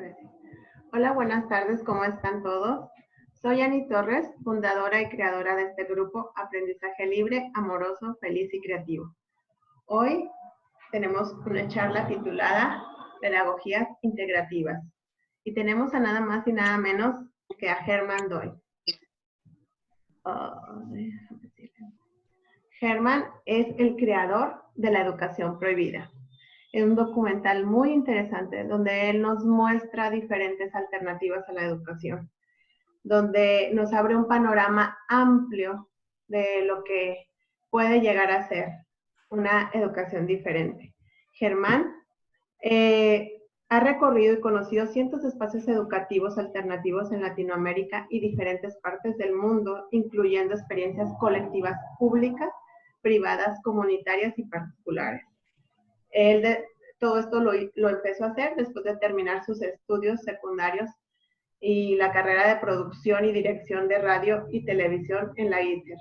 Parece. Hola, buenas tardes, ¿cómo están todos? Soy Ani Torres, fundadora y creadora de este grupo Aprendizaje Libre, Amoroso, Feliz y Creativo. Hoy tenemos una charla titulada Pedagogías Integrativas y tenemos a nada más y nada menos que a Germán Doy. Germán es el creador de La Educación Prohibida. Es un documental muy interesante donde él nos muestra diferentes alternativas a la educación, donde nos abre un panorama amplio de lo que puede llegar a ser una educación diferente. Germán ha recorrido y conocido cientos de espacios educativos alternativos en Latinoamérica y diferentes partes del mundo, incluyendo experiencias colectivas públicas, privadas, comunitarias y particulares. Todo esto lo empezó a hacer después de terminar sus estudios secundarios y la carrera de producción y dirección de radio y televisión en la ITER.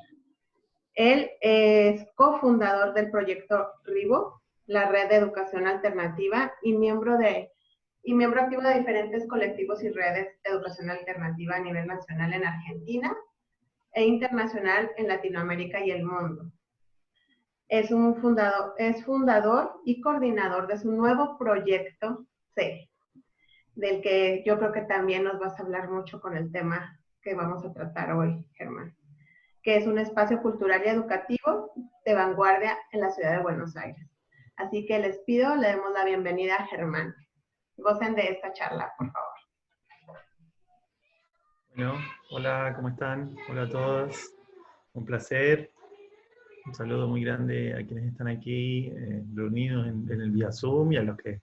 Él es cofundador del proyecto RIBO, la red de educación alternativa, y miembro activo de diferentes colectivos y redes de educación alternativa a nivel nacional en Argentina e internacional en Latinoamérica y el mundo. Es fundador y coordinador de su nuevo proyecto C, del que yo creo que también nos vas a hablar mucho con el tema que vamos a tratar hoy, Germán, que es un espacio cultural y educativo de vanguardia en la ciudad de Buenos Aires. Así que les pido, le demos la bienvenida a Germán. Gocen de esta charla, por favor. Bueno, hola, ¿cómo están? Hola a todos. Un placer. Un saludo muy grande a quienes están aquí reunidos en el vía Zoom y a los que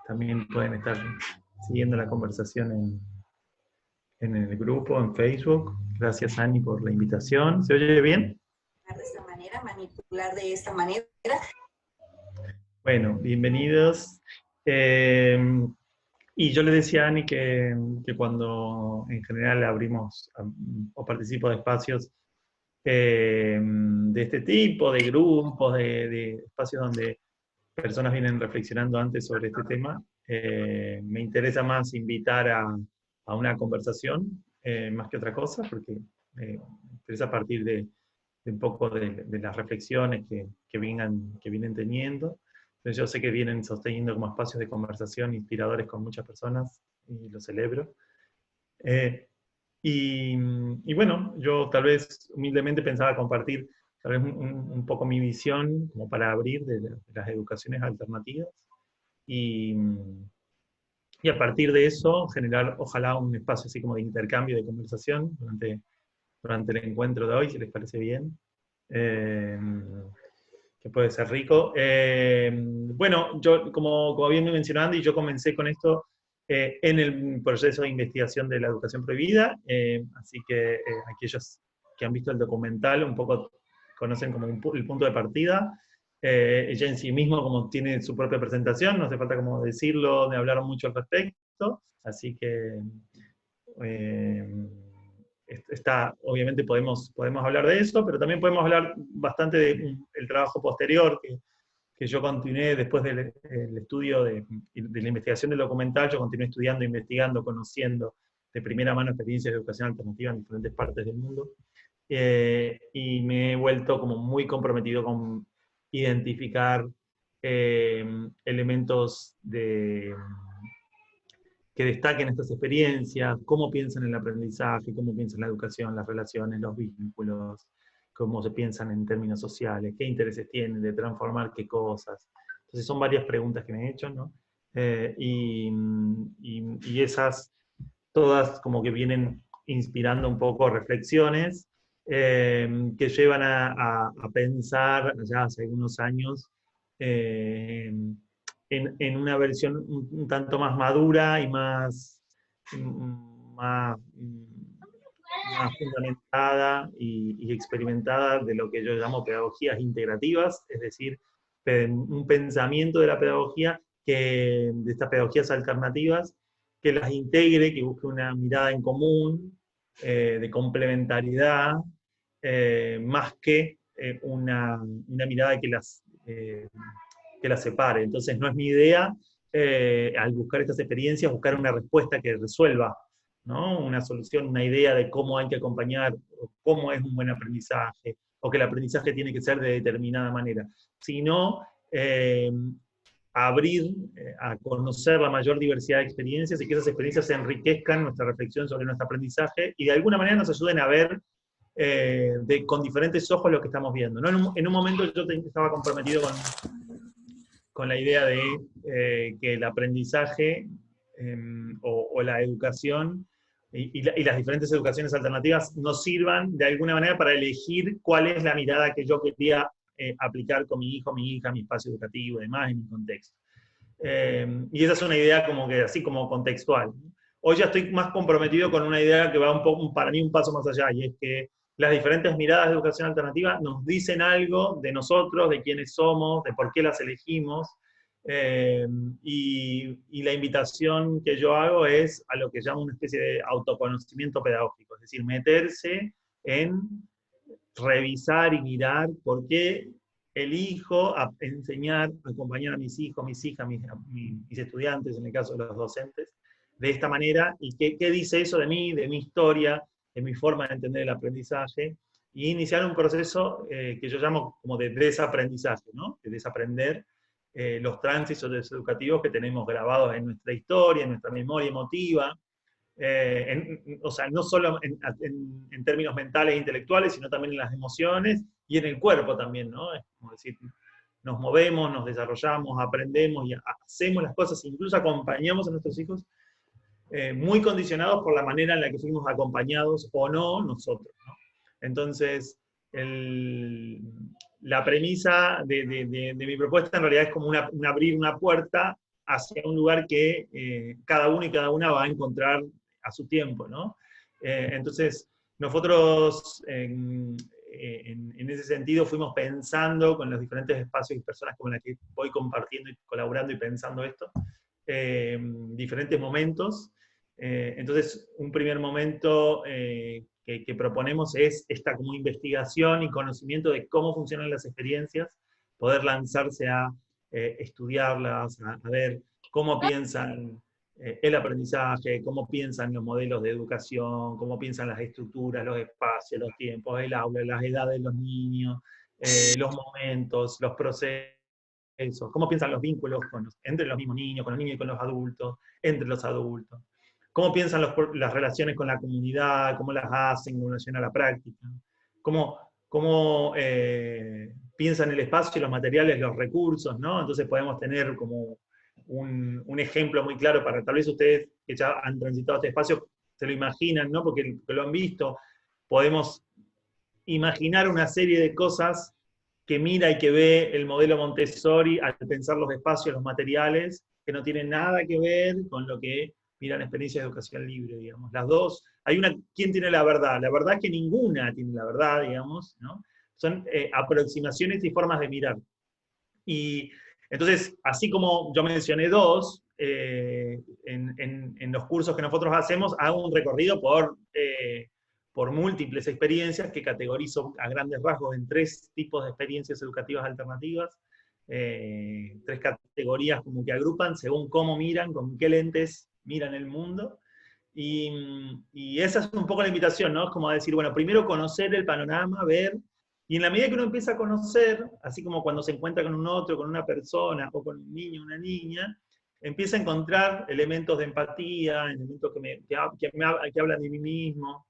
también pueden estar siguiendo la conversación en el grupo, en Facebook. Gracias, Ani, por la invitación. ¿Se oye bien? De esta manera, manipular de esta manera. Bueno, bienvenidos. Y yo le decía a Ani que cuando en general abrimos o participo de espacios de este tipo, de grupos, de espacios donde personas vienen reflexionando antes sobre este tema, me interesa más invitar a una conversación más que otra cosa, porque me interesa partir de un poco de las reflexiones que vienen teniendo. Entonces yo sé que vienen sosteniendo como espacios de conversación inspiradores con muchas personas, y lo celebro. Y bueno, yo tal vez humildemente pensaba compartir tal vez un poco mi visión como para abrir de las educaciones alternativas y, y a partir de eso generar ojalá un espacio así como de intercambio, de conversación durante el encuentro de hoy, si les parece bien, que puede ser rico. Bueno, yo como bien me mencionó Andy, yo comencé con esto en el proceso de investigación de la educación prohibida, así que aquellos que han visto el documental un poco conocen como el punto de partida. Ella en sí mismo como tiene su propia presentación, no hace falta como decirlo, de hablar mucho al respecto, así que obviamente podemos hablar de eso, pero también podemos hablar bastante del trabajo posterior que yo continué después del estudio de la investigación del documental. Yo continué estudiando, investigando, conociendo de primera mano experiencias de educación alternativa en diferentes partes del mundo, y me he vuelto como muy comprometido con identificar elementos que destaquen estas experiencias, cómo piensan en el aprendizaje, cómo piensan en la educación, las relaciones, los vínculos, cómo se piensan en términos sociales, qué intereses tienen de transformar qué cosas. Entonces son varias preguntas que me he hecho, ¿no? Y esas todas como que vienen inspirando un poco reflexiones que llevan a pensar ya hace algunos años en una versión un tanto más madura y más fundamentada y experimentada de lo que yo llamo pedagogías integrativas, es decir, un pensamiento de la pedagogía, de estas pedagogías alternativas, que las integre, que busque una mirada en común, de complementariedad, más que una mirada que las separe. Entonces no es mi idea al buscar estas experiencias, buscar una respuesta que resuelva, ¿no? Una solución, una idea de cómo hay que acompañar, o cómo es un buen aprendizaje, o que el aprendizaje tiene que ser de determinada manera, sino abrir a conocer la mayor diversidad de experiencias y que esas experiencias enriquezcan nuestra reflexión sobre nuestro aprendizaje y de alguna manera nos ayuden a ver con diferentes ojos lo que estamos viendo, ¿no? En un momento yo estaba comprometido con la idea de que el aprendizaje o la educación y las diferentes educaciones alternativas nos sirvan de alguna manera para elegir cuál es la mirada que yo quería aplicar con mi hijo, mi hija, mi espacio educativo y demás, en mi contexto. Y esa es una idea como que así como contextual. Hoy ya estoy más comprometido con una idea que va un poco, para mí, un paso más allá, y es que las diferentes miradas de educación alternativa nos dicen algo de nosotros, de quiénes somos, de por qué las elegimos, y la invitación que yo hago es a lo que llamo una especie de autoconocimiento pedagógico, es decir, meterse en revisar y mirar por qué elijo enseñar, acompañar a mis hijos, mis hijas, mis estudiantes, en el caso de los docentes, de esta manera, y qué dice eso de mí, de mi historia, de mi forma de entender el aprendizaje, y iniciar un proceso que yo llamo como de desaprendizaje, ¿no? De desaprender los tránsitos educativos que tenemos grabados en nuestra historia, en nuestra memoria emotiva, o sea, no solo en términos mentales e intelectuales, sino también en las emociones y en el cuerpo también, ¿no? Es como decir, nos movemos, nos desarrollamos, aprendemos y hacemos las cosas, incluso acompañamos a nuestros hijos, muy condicionados por la manera en la que fuimos acompañados o no nosotros, ¿no? Entonces, la premisa de mi propuesta en realidad es como abrir una puerta hacia un lugar que cada uno y cada una va a encontrar a su tiempo, ¿no? Entonces, nosotros en ese sentido fuimos pensando con los diferentes espacios y personas con las que voy compartiendo y colaborando y pensando esto, diferentes momentos. Entonces, un primer momento que proponemos es esta como investigación y conocimiento de cómo funcionan las experiencias, poder lanzarse a estudiarlas, a ver cómo piensan el aprendizaje, cómo piensan los modelos de educación, cómo piensan las estructuras, los espacios, los tiempos, el aula, las edades de los niños, los momentos, los procesos, cómo piensan los vínculos entre los mismos niños, con los niños y con los adultos, entre los adultos, cómo piensan las relaciones con la comunidad, cómo las hacen en relación a la práctica, cómo piensan el espacio, los materiales, los recursos, ¿no? Entonces podemos tener como un ejemplo muy claro para, tal vez ustedes que ya han transitado este espacio, se lo imaginan, ¿no? Porque lo han visto, podemos imaginar una serie de cosas que mira y que ve el modelo Montessori al pensar los espacios, los materiales, que no tienen nada que ver con lo que miran experiencias de educación libre, digamos. Las dos, ¿quién tiene la verdad? La verdad es que ninguna tiene la verdad, digamos, ¿no? Son aproximaciones y formas de mirar. Y entonces, así como yo mencioné dos, en los cursos que nosotros hacemos, hago un recorrido por múltiples experiencias que categorizo a grandes rasgos en 3 tipos de experiencias educativas alternativas, 3 categorías como que agrupan según cómo miran, con qué lentes miran el mundo. Y esa es un poco la invitación, ¿no? Es como decir, bueno, primero conocer el panorama, ver, y en la medida que uno empieza a conocer, así como cuando se encuentra con un otro, con una persona, o con un niño, una niña, empieza a encontrar elementos de empatía, elementos que hablan de mí mismo,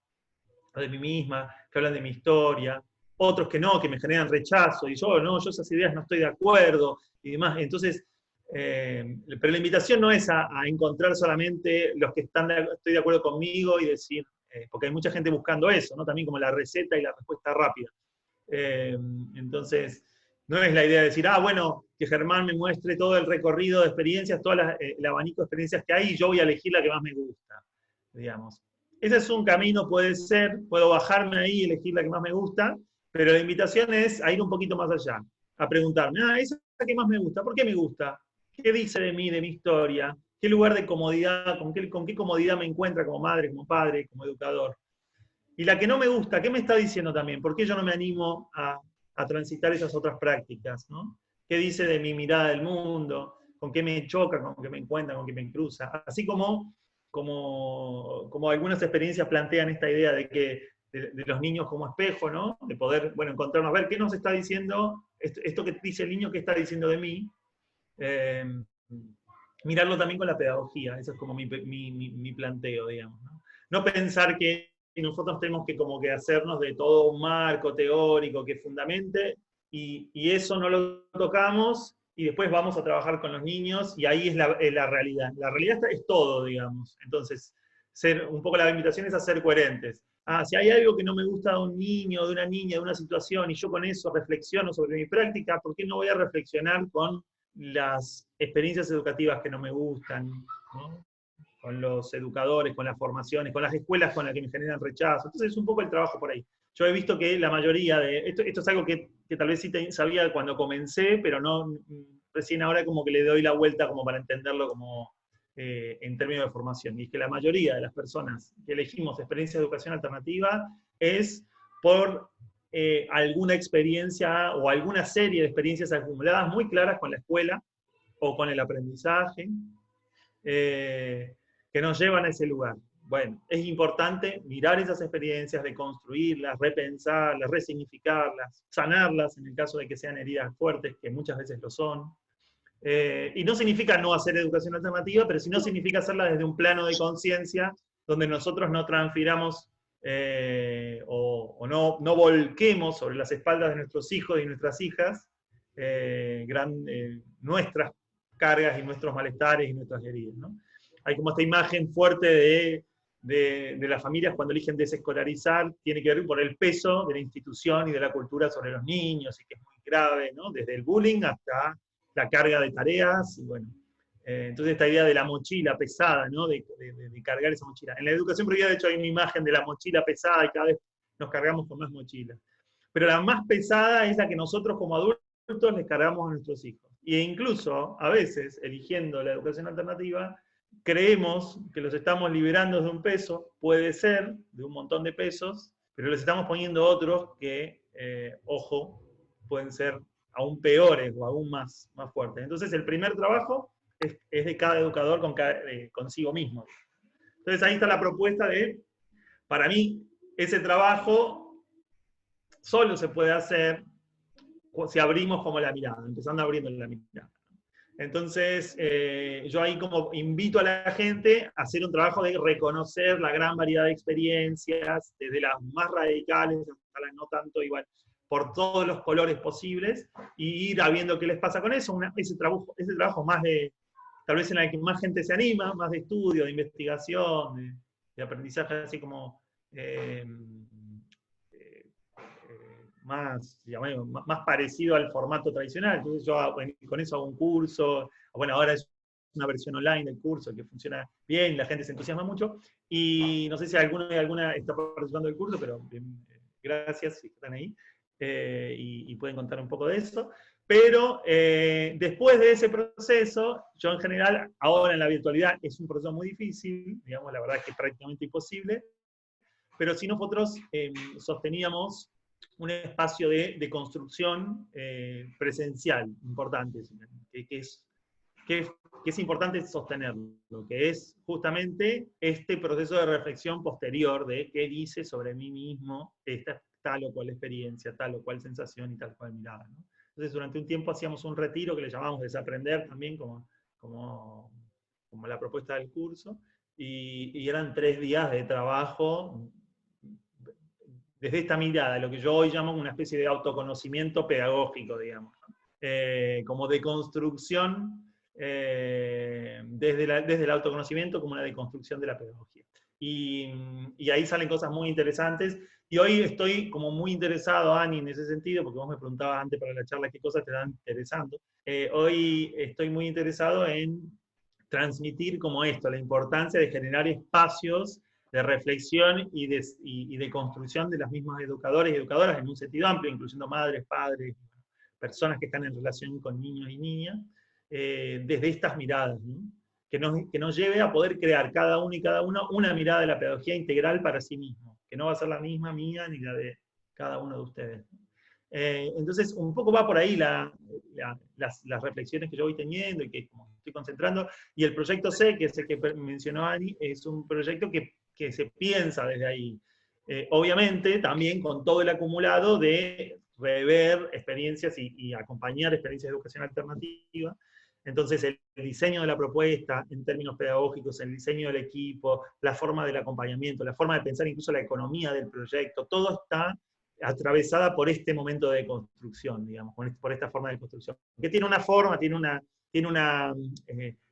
o de mí misma, que hablan de mi historia, otros que no, que me generan rechazo, y yo esas ideas no estoy de acuerdo, y demás. Entonces, pero la invitación no es a encontrar solamente los que estoy de acuerdo conmigo y decir, porque hay mucha gente buscando eso, ¿no? También como la receta y la respuesta rápida. Entonces, no es la idea de decir, bueno, que Germán me muestre todo el recorrido de experiencias, todo el abanico de experiencias que hay, y yo voy a elegir la que más me gusta, digamos. Ese es un camino, puede ser, puedo bajarme ahí y elegir la que más me gusta, pero la invitación es a ir un poquito más allá, a preguntarme, esa es la que más me gusta, ¿por qué me gusta? ¿Qué dice de mí, de mi historia? ¿Qué lugar de comodidad, con qué comodidad me encuentra como madre, como padre, como educador? Y la que no me gusta, ¿qué me está diciendo también? ¿Por qué yo no me animo a transitar esas otras prácticas, ¿no? ¿Qué dice de mi mirada del mundo? con qué me choca, con qué me encuentra, con qué me cruza. Así como algunas experiencias plantean esta idea de que de los niños como espejo, ¿no? De poder, bueno, encontrarnos, ver qué nos está diciendo, esto que dice el niño, qué está diciendo de mí. Mirarlo también con la pedagogía, eso es como mi planteo, digamos, ¿no? No pensar que nosotros tenemos que como que hacernos de todo un marco teórico que fundamente, y eso no lo tocamos, y después vamos a trabajar con los niños, y ahí es la realidad. La realidad es todo, digamos. Entonces, un poco la invitación es a ser coherentes. Si hay algo que no me gusta de un niño, de una niña, de una situación, y yo con eso reflexiono sobre mi práctica, ¿por qué no voy a reflexionar con las experiencias educativas que no me gustan, ¿no? Con los educadores, con las formaciones, con las escuelas con las que me generan rechazo? Entonces es un poco el trabajo por ahí. Yo he visto que la mayoría de... Esto es algo que tal vez sí sabía cuando comencé, pero no recién ahora como que le doy la vuelta como para entenderlo como en términos de formación. Y es que la mayoría de las personas que elegimos experiencia de educación alternativa es por alguna experiencia o alguna serie de experiencias acumuladas muy claras con la escuela o con el aprendizaje, que nos llevan a ese lugar. Bueno, es importante mirar esas experiencias, deconstruirlas, repensarlas, resignificarlas, sanarlas en el caso de que sean heridas fuertes, que muchas veces lo son. Y no significa no hacer educación alternativa, pero sí no significa hacerla desde un plano de conciencia donde nosotros no transfiramos o no volquemos sobre las espaldas de nuestros hijos y nuestras hijas nuestras cargas y nuestros malestares y nuestras heridas, ¿no? Hay como esta imagen fuerte de las familias cuando eligen desescolarizar, tiene que ver por el peso de la institución y de la cultura sobre los niños, y que es muy grave, ¿no? Desde el bullying hasta la carga de tareas, y bueno. Entonces esta idea de la mochila pesada, ¿no? De cargar esa mochila. En la educación prohibida, de hecho, hay una imagen de la mochila pesada y cada vez nos cargamos con más mochilas. Pero la más pesada es la que nosotros como adultos les cargamos a nuestros hijos. E incluso, a veces, eligiendo la educación alternativa, creemos que los estamos liberando de un peso, puede ser, de un montón de pesos, pero les estamos poniendo otros que, ojo, pueden ser aún peores o aún más fuertes. Entonces el primer trabajo es de cada educador consigo mismo. Entonces ahí está la propuesta de, para mí, ese trabajo solo se puede hacer si abrimos como la mirada, empezando abriendo la mirada. Entonces, yo ahí como invito a la gente a hacer un trabajo de reconocer la gran variedad de experiencias, desde las más radicales hasta las no tanto igual, por todos los colores posibles, y ir a viendo qué les pasa con eso. Ese trabajo más de, tal vez en el que más gente se anima, más de estudio, de investigación, de aprendizaje, así como más parecido al formato tradicional. Entonces yo con eso hago un curso, bueno, ahora es una versión online del curso que funciona bien, la gente se entusiasma mucho, y no sé si alguna está participando del curso, pero gracias si están ahí, y pueden contar un poco de eso. Pero después de ese proceso, yo en general, ahora en la virtualidad es un proceso muy difícil, digamos, la verdad es que es prácticamente imposible, pero si nosotros sosteníamos un espacio de construcción presencial importante, que es importante sostenerlo, que es justamente este proceso de reflexión posterior de qué dice sobre mí mismo esta tal o cual experiencia, tal o cual sensación y tal cual mirada, ¿no? Entonces durante un tiempo hacíamos un retiro que le llamamos desaprender también, como la propuesta del curso, y eran 3 días de trabajo desde esta mirada, lo que yo hoy llamo una especie de autoconocimiento pedagógico, digamos, ¿no? Como deconstrucción, desde el autoconocimiento como una deconstrucción de la pedagogía. Y ahí salen cosas muy interesantes, y hoy estoy como muy interesado, Ani, en ese sentido, porque vos me preguntabas antes para la charla qué cosas te están interesando. Hoy estoy muy interesado en transmitir como esto, la importancia de generar espacios de reflexión y de construcción de las mismas educadores y educadoras en un sentido amplio, incluyendo madres, padres, personas que están en relación con niños y niñas, desde estas miradas, ¿no? Que nos lleve a poder crear cada uno y cada uno una mirada de la pedagogía integral para sí mismo, que no va a ser la misma mía ni la de cada uno de ustedes. Entonces, un poco va por ahí las reflexiones que yo voy teniendo y que como estoy concentrando. Y el proyecto C, que es el que mencionó Ani, es un proyecto que se piensa desde ahí. Obviamente, también con todo el acumulado de rever experiencias y acompañar experiencias de educación alternativa. Entonces, el diseño de la propuesta en términos pedagógicos, el diseño del equipo, la forma del acompañamiento, la forma de pensar incluso la economía del proyecto, todo está atravesada por este momento de construcción, digamos, por esta forma de construcción. Que tiene una forma, tiene una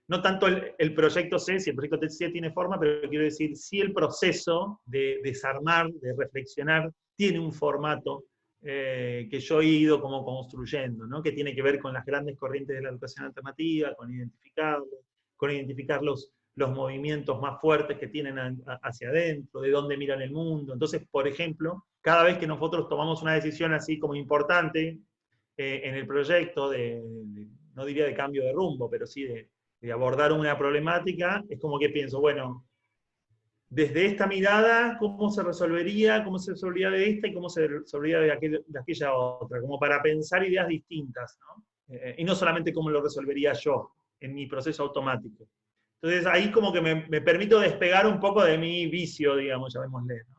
no tanto el proyecto C, si el proyecto C tiene forma, pero quiero decir, si el proceso de desarmar, de reflexionar, tiene un formato que yo he ido como construyendo, ¿no? Que tiene que ver con las grandes corrientes de la educación alternativa, con identificar los movimientos más fuertes que tienen hacia adentro, de dónde miran el mundo. Entonces, por ejemplo, cada vez que nosotros tomamos una decisión así como importante en el proyecto, no diría de cambio de rumbo, pero sí de abordar una problemática, es como que pienso, bueno, desde esta mirada, ¿cómo se resolvería de esta y cómo se resolvería de aquella otra? Como para pensar ideas distintas, ¿no? Y no solamente cómo lo resolvería yo en mi proceso automático. Entonces ahí como que me permito despegar un poco de mi vicio, digamos, llamémosle, ¿no?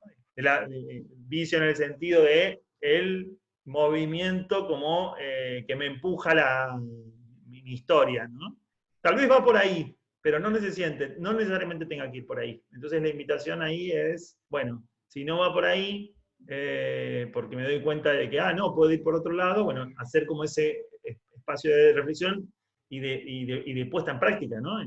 Vicio en el sentido de el movimiento como que me empuja mi historia, ¿no? Tal vez va por ahí, pero no necesariamente tenga que ir por ahí. Entonces la invitación ahí es, bueno, si no va por ahí, porque me doy cuenta de que, no, puedo ir por otro lado, bueno, hacer como ese espacio de reflexión y de puesta en práctica, ¿no?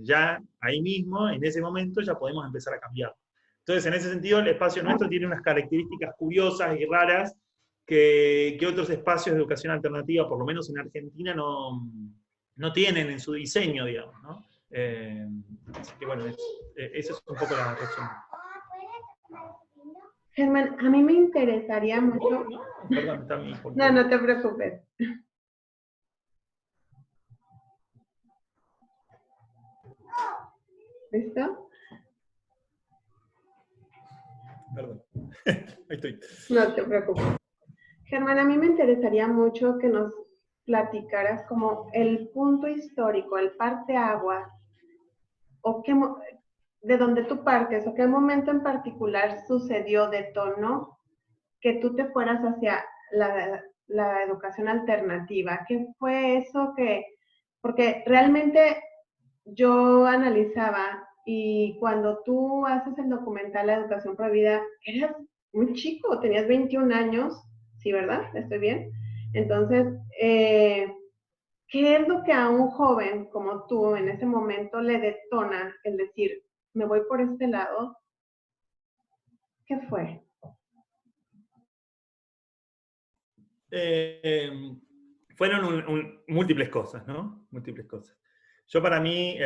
Ya ahí mismo, en ese momento, ya podemos empezar a cambiar. Entonces, en ese sentido, el espacio nuestro tiene unas características curiosas y raras que otros espacios de educación alternativa, por lo menos en Argentina, no tienen en su diseño, digamos, ¿no? Así que bueno, eso es un poco la reflexión. Germán, a mí me interesaría mucho... No, perdón, está mi hijo. No, no te preocupes. ¿Listo? Perdón. Ahí estoy. No te preocupes. Germán, a mí me interesaría mucho que nos platicaras como el punto histórico, el parteaguas, o de donde tú partes, o qué momento en particular sucedió, detonó que tú te fueras hacia la educación alternativa. ¿Qué fue eso porque realmente yo analizaba y cuando tú haces el documental La Educación Prohibida, eras muy chico, tenías 21 años, ¿sí, verdad? ¿Estoy bien? Entonces, ¿qué es lo que a un joven como tú en ese momento le detona el decir, me voy por este lado? ¿Qué fue? Fueron múltiples cosas, ¿no? Múltiples cosas. Yo para mí,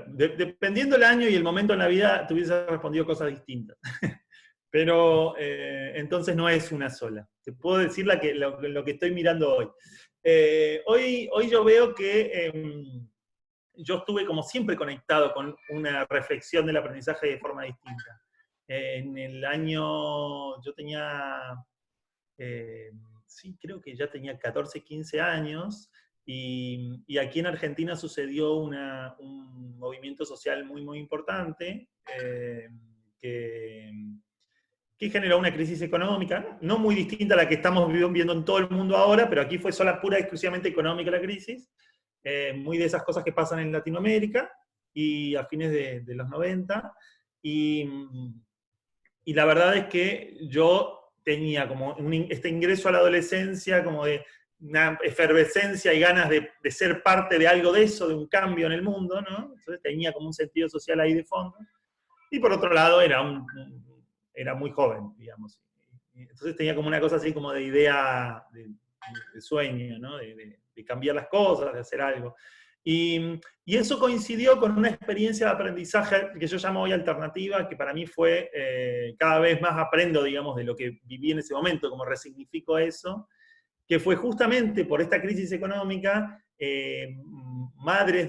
dependiendo el año y el momento en la vida, te hubiese respondido cosas distintas. Pero entonces no es una sola. Te puedo decir lo que estoy mirando hoy. Hoy yo veo que yo estuve como siempre conectado con una reflexión del aprendizaje de forma distinta. En el año, yo tenía, sí, creo que ya tenía 14, 15 años, y aquí en Argentina sucedió un movimiento social muy, muy importante, que generó una crisis económica, no muy distinta a la que estamos viendo en todo el mundo ahora, pero aquí fue pura y exclusivamente económica la crisis, muy de esas cosas que pasan en Latinoamérica, y a fines de los 90, y la verdad es que yo tenía como este ingreso a la adolescencia, como de una efervescencia y ganas de ser parte de algo de eso, de un cambio en el mundo, ¿no? Entonces tenía como un sentido social ahí de fondo, y por otro lado era muy joven, digamos. Entonces tenía como una cosa así como de idea, de sueño, ¿no? De cambiar las cosas, de hacer algo. Y eso coincidió con una experiencia de aprendizaje que yo llamo hoy alternativa, que para mí fue, cada vez más aprendo, digamos, de lo que viví en ese momento, como resignifico eso, que fue justamente por esta crisis económica, varias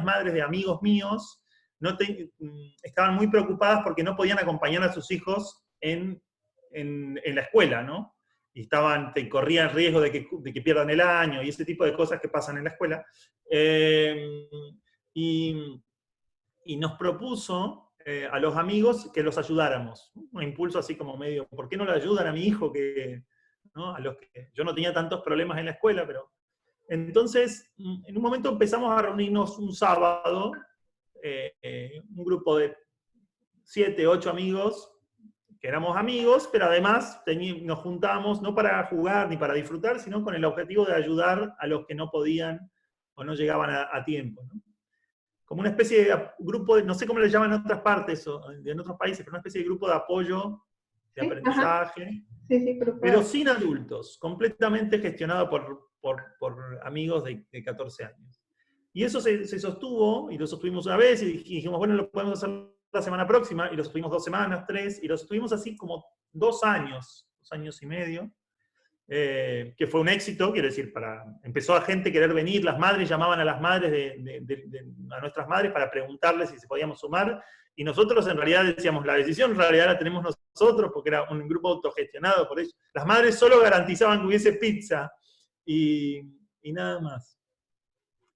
madres de amigos míos estaban muy preocupadas porque no podían acompañar a sus hijos en en la escuela, ¿no? Y corrían riesgo de que pierdan el año y ese tipo de cosas que pasan en la escuela. Y nos propuso a los amigos que los ayudáramos. Un impulso así como medio, ¿por qué no le ayudan a mi hijo? ¿No? A los que yo no tenía tantos problemas en la escuela, pero... Entonces, en un momento empezamos a reunirnos un sábado, un grupo de 7, 8 amigos, que éramos amigos, pero además nos juntábamos no para jugar ni para disfrutar, sino con el objetivo de ayudar a los que no podían o no llegaban a tiempo, ¿no? Como una especie de grupo, no sé cómo le llaman en otras partes o en otros países, pero una especie de grupo de apoyo, de aprendizaje, sí, pero sin adultos, completamente gestionado por amigos de 14 años. Y eso se sostuvo, y lo sostuvimos una vez, y dijimos, bueno, lo podemos hacer la semana próxima, y lo sostuvimos 2 semanas, 3, y lo sostuvimos así como 2 años, 2 años y medio, que fue un éxito, quiero decir, empezó a gente querer venir, las madres llamaban a las madres, a nuestras madres para preguntarles si se podíamos sumar, y nosotros en realidad decíamos, la decisión en realidad la tenemos nosotros, porque era un grupo autogestionado por ellos. Las madres solo garantizaban que hubiese pizza, y nada más.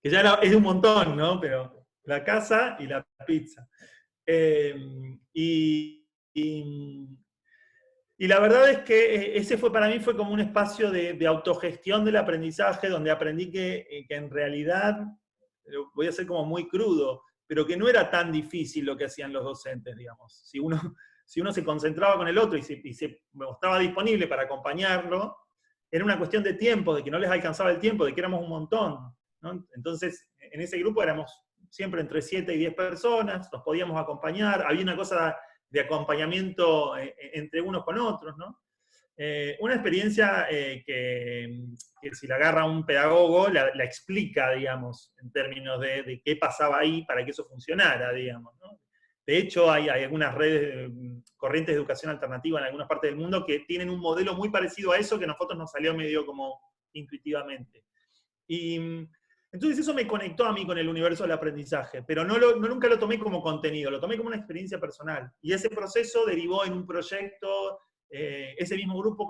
Que ya es un montón, ¿no? Pero la casa y la pizza. Y la verdad es que ese para mí fue como un espacio de autogestión del aprendizaje, donde aprendí que en realidad, voy a ser como muy crudo, pero que no era tan difícil lo que hacían los docentes, digamos. Si uno se concentraba con el otro y se mostraba disponible para acompañarlo, era una cuestión de tiempo, de que no les alcanzaba el tiempo, de que éramos un montón, ¿no? Entonces, en ese grupo éramos siempre entre 7 y 10 personas, nos podíamos acompañar, había una cosa de acompañamiento entre unos con otros, ¿no? Una experiencia que si la agarra un pedagogo, la explica, digamos, en términos de qué pasaba ahí para que eso funcionara, digamos, ¿no? De hecho, hay algunas redes, corrientes de educación alternativa en algunas partes del mundo que tienen un modelo muy parecido a eso que a nosotros nos salió medio como intuitivamente. Y entonces eso me conectó a mí con el universo del aprendizaje, pero nunca lo tomé como contenido, lo tomé como una experiencia personal. Y ese proceso derivó en un proyecto, con ese mismo grupo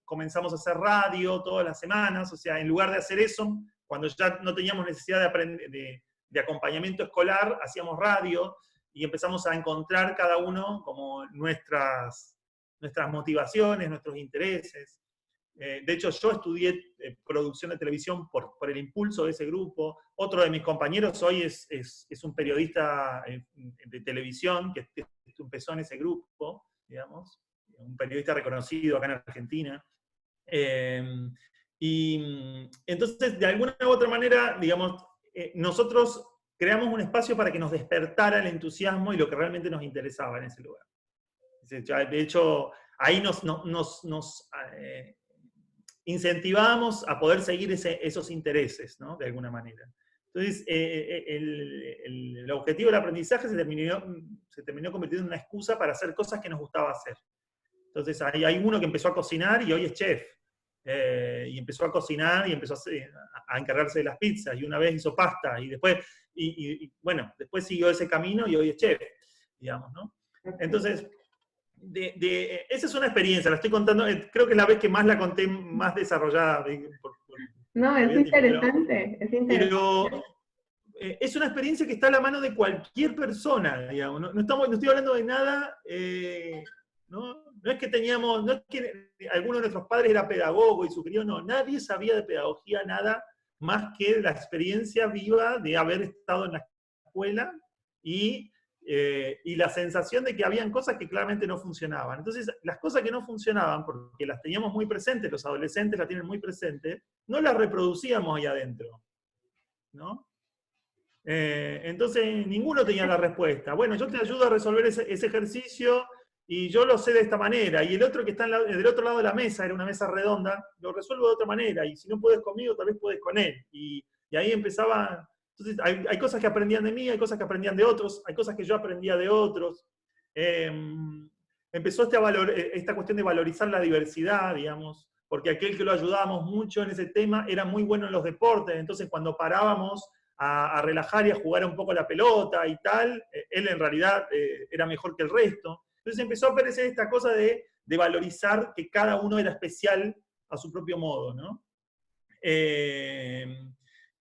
comenzamos a hacer radio todas las semanas, o sea, en lugar de hacer eso, cuando ya no teníamos necesidad de acompañamiento escolar, hacíamos radio, y empezamos a encontrar cada uno como nuestras motivaciones, nuestros intereses. De hecho, yo estudié producción de televisión por el impulso de ese grupo. Otro de mis compañeros hoy es un periodista de televisión que empezó en ese grupo, digamos, un periodista reconocido acá en Argentina. Y entonces, de alguna u otra manera, digamos, nosotros creamos un espacio para que nos despertara el entusiasmo y lo que realmente nos interesaba en ese lugar. De hecho, ahí nos incentivábamos a poder seguir esos intereses, ¿no? De alguna manera. Entonces, el objetivo del aprendizaje se terminó convirtiendo en una excusa para hacer cosas que nos gustaba hacer. Entonces, hay uno que empezó a cocinar y hoy es chef. Y empezó a cocinar y empezó a encargarse de las pizzas, y una vez hizo pasta, y después, bueno, después siguió ese camino y hoy es chef, digamos, ¿no? Entonces, esa es una experiencia, la estoy contando, creo que es la vez que más la conté, más desarrollada. No, es interesante, es interesante. Pero es una experiencia que está a la mano de cualquier persona, digamos, no estoy hablando de nada, no es que alguno de nuestros padres era pedagogo y sugería, no, nadie sabía de pedagogía nada más que la experiencia viva de haber estado en la escuela y la sensación de que habían cosas que claramente no funcionaban. Entonces, las cosas que no funcionaban, porque las teníamos muy presentes, los adolescentes las tienen muy presentes, no las reproducíamos ahí adentro, ¿no? Entonces, ninguno tenía la respuesta. Bueno, yo te ayudo a resolver ese ejercicio, y yo lo sé de esta manera, y el otro que está del otro lado de la mesa, era una mesa redonda, lo resuelvo de otra manera, y si no puedes conmigo, tal vez puedes con él. Y ahí empezaba. Entonces, hay cosas que aprendían de mí, hay cosas que aprendían de otros, hay cosas que yo aprendía de otros. Empezó esta cuestión de valorizar la diversidad, digamos, porque aquel que lo ayudábamos mucho en ese tema era muy bueno en los deportes, entonces cuando parábamos a relajar y a jugar un poco la pelota y tal, él en realidad era mejor que el resto. Entonces empezó a aparecer esta cosa de de valorizar que cada uno era especial a su propio modo, ¿no?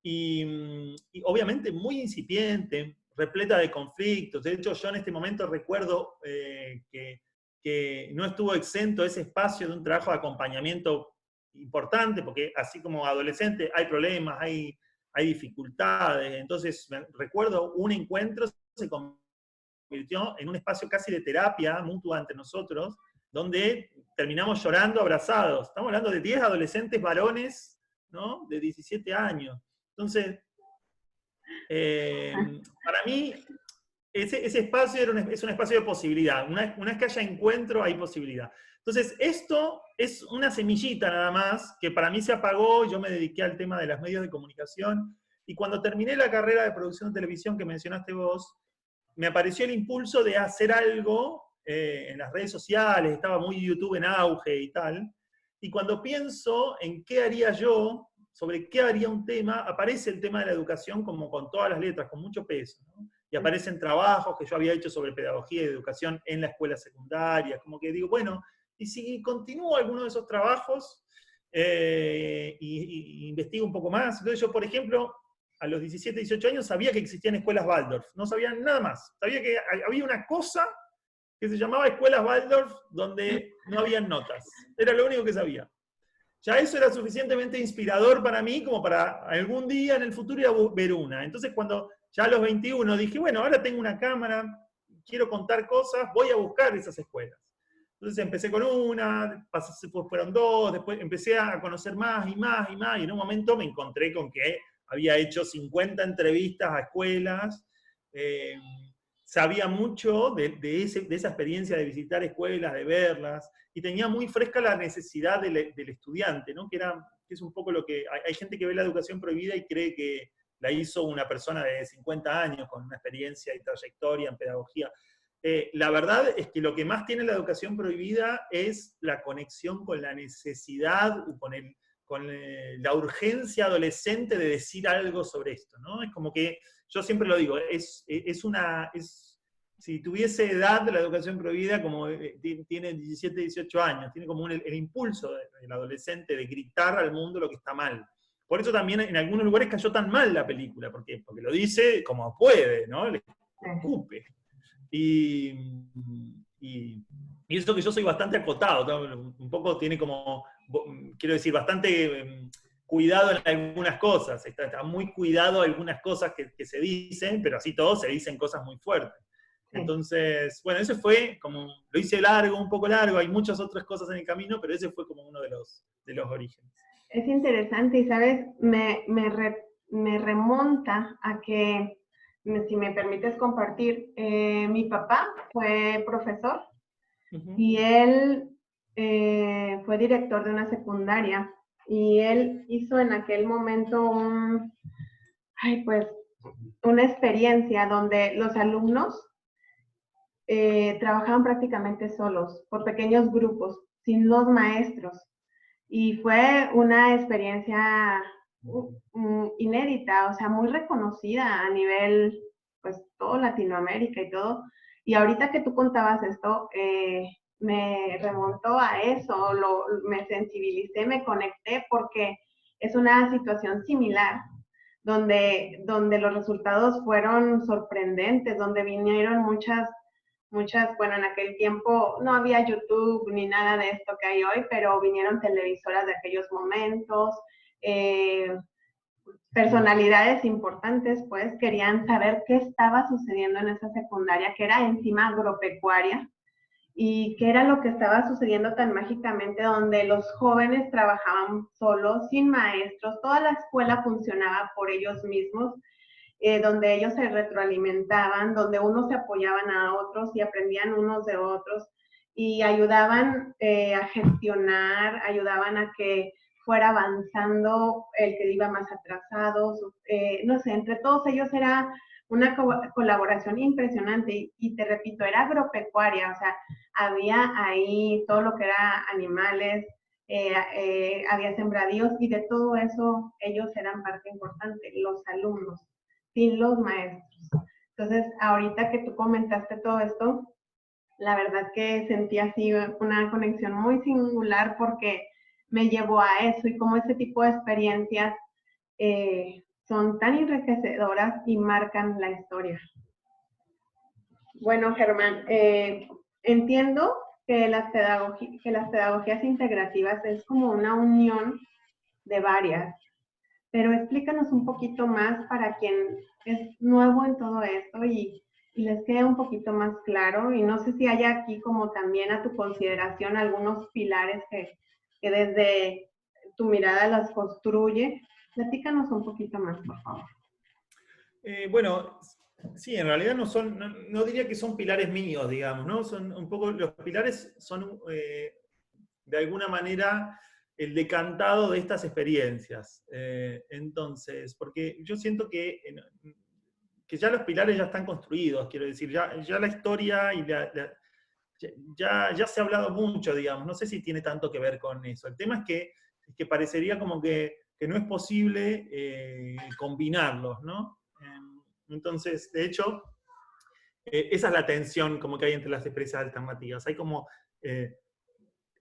Y obviamente muy incipiente, repleta de conflictos. De hecho, yo en este momento recuerdo que no estuvo exento ese espacio de un trabajo de acompañamiento importante, porque así como adolescente hay problemas, hay dificultades. Entonces, recuerdo un encuentro se convirtió en un espacio casi de terapia mutua entre nosotros, donde terminamos llorando abrazados. Estamos hablando de 10 adolescentes varones, ¿no? De 17 años. Entonces, para mí, ese espacio es un espacio de posibilidad. Una vez que haya encuentro, hay posibilidad. Entonces, esto es una semillita nada más, que para mí se apagó, yo me dediqué al tema de los medios de comunicación, y cuando terminé la carrera de producción de televisión que mencionaste vos, me apareció el impulso de hacer algo en las redes sociales, estaba muy YouTube en auge y tal, y cuando pienso en qué haría yo, sobre qué haría un tema, aparece el tema de la educación como con todas las letras, con mucho peso, ¿no? Y aparecen trabajos que yo había hecho sobre pedagogía y educación en la escuela secundaria, como que digo, bueno, y si continúo alguno de esos trabajos y investigo un poco más. Entonces yo, por ejemplo, a los 17, 18 años sabía que existían escuelas Waldorf, no sabía nada más. Sabía que había una cosa que se llamaba escuelas Waldorf donde no habían notas. Era lo único que sabía. Ya eso era suficientemente inspirador para mí como para algún día en el futuro ir a ver una. Entonces cuando ya a los 21 dije, bueno, ahora tengo una cámara, quiero contar cosas, voy a buscar esas escuelas. Entonces empecé con una, fueron dos, después empecé a conocer más y más y más, y en un momento me encontré con que había hecho 50 entrevistas a escuelas, sabía mucho de esa experiencia de visitar escuelas, de verlas, y tenía muy fresca la necesidad del estudiante, ¿no? Que es un poco lo que... Hay gente que ve la educación prohibida y cree que la hizo una persona de 50 años con una experiencia y trayectoria en pedagogía. La verdad es que lo que más tiene la educación prohibida es la conexión con la necesidad, con la urgencia adolescente de decir algo sobre esto, ¿no? Es como que, yo siempre lo digo, si tuviese edad de la educación prohibida, como tiene 17, 18 años, tiene como el impulso del adolescente de gritar al mundo lo que está mal. Por eso también en algunos lugares cayó tan mal la película, porque lo dice como puede, ¿no? Le escupe. Y eso que yo soy bastante acotado, ¿no? Un poco tiene como, quiero decir, bastante cuidado en algunas cosas, está muy cuidado algunas cosas que se dicen, pero así todo se dicen cosas muy fuertes. Entonces, bueno, ese fue como, lo hice largo, un poco largo, hay muchas otras cosas en el camino, pero ese fue como uno de los orígenes. Es interesante y, ¿sabes? Me remonta a que, si me permites compartir, mi papá fue profesor y él fue director de una secundaria y él hizo en aquel momento una experiencia donde los alumnos trabajaban prácticamente solos, por pequeños grupos, sin los maestros. Y fue una experiencia inédita, o sea, muy reconocida a nivel, pues, todo Latinoamérica y todo. Y ahorita que tú contabas esto, me remontó a eso, me sensibilicé, me conecté, porque es una situación similar, donde los resultados fueron sorprendentes, donde vinieron muchas, bueno, en aquel tiempo no había YouTube ni nada de esto que hay hoy, pero vinieron televisoras de aquellos momentos, personalidades importantes, pues, querían saber qué estaba sucediendo en esa secundaria, que era encima agropecuaria, y qué era lo que estaba sucediendo tan mágicamente, donde los jóvenes trabajaban solos, sin maestros, toda la escuela funcionaba por ellos mismos, donde ellos se retroalimentaban, donde unos se apoyaban a otros y aprendían unos de otros, y ayudaban a gestionar, ayudaban a que fuera avanzando el que iba más atrasado, no sé, entre todos ellos era una colaboración impresionante, y te repito, era agropecuaria, o sea, había ahí todo lo que era animales, había sembradíos, y de todo eso ellos eran parte importante, los alumnos, sin los maestros. Entonces, ahorita que tú comentaste todo esto, La verdad que sentí así una conexión muy singular porque me llevó a eso y como ese tipo de experiencias son tan enriquecedoras y marcan la historia. Bueno, Germán, entiendo que que las pedagogías integrativas es como una unión de varias, pero explícanos un poquito más para quien es nuevo en todo esto y les quede un poquito más claro. Y no sé si hay aquí como también a tu consideración algunos pilares que desde tu mirada las construye. Platícanos un poquito más, por favor. Bueno, sí, en realidad no diría que son pilares míos, digamos, ¿no? Son un poco, los pilares son de alguna manera el decantado de estas experiencias. Entonces, porque yo siento que ya los pilares ya están construidos, quiero decir, ya la historia y ya se ha hablado mucho, digamos, no sé si tiene tanto que ver con eso. El tema es que parecería como que no es posible combinarlos, ¿no? Entonces, de hecho, esa es la tensión como que hay entre las experiencias alternativas. Hay como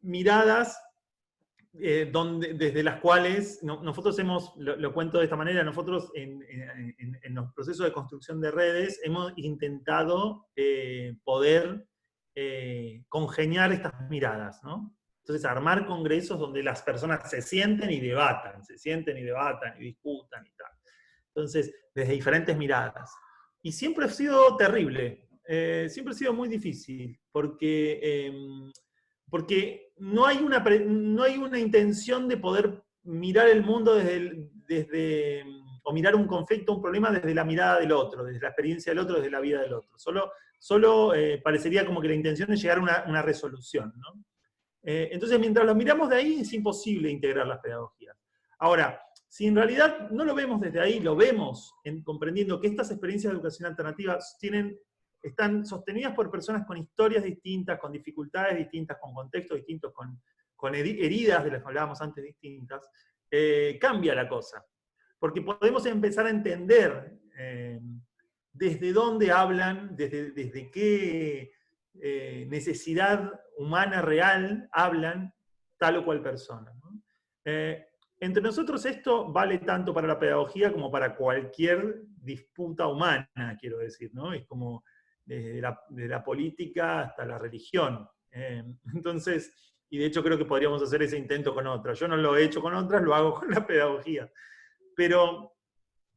miradas desde las cuales nosotros lo cuento de esta manera, nosotros en los procesos de construcción de redes hemos intentado poder congeniar estas miradas, ¿no? Entonces, armar congresos donde las personas se sienten y debatan y discutan y tal. Entonces, desde diferentes miradas. Y siempre ha sido terrible, siempre ha sido muy difícil, porque no hay una intención de poder mirar el mundo o mirar un conflicto, un problema desde la mirada del otro, desde la experiencia del otro, desde la vida del otro. Solo parecería como que la intención es llegar a una resolución, ¿no? Entonces, mientras lo miramos de ahí, es imposible integrar las pedagogías. Ahora, si en realidad no lo vemos desde ahí, lo vemos comprendiendo que estas experiencias de educación alternativa están sostenidas por personas con historias distintas, con dificultades distintas, con contextos distintos, con heridas de las que hablábamos antes distintas, cambia la cosa. Porque podemos empezar a entender desde dónde hablan, desde qué necesidad humana real hablan tal o cual persona, ¿no? Entre nosotros esto vale tanto para la pedagogía como para cualquier disputa humana, quiero decir, ¿no? Es como desde la política hasta la religión. Entonces, y de hecho creo que podríamos hacer ese intento con otras. Yo no lo he hecho con otras, lo hago con la pedagogía. Pero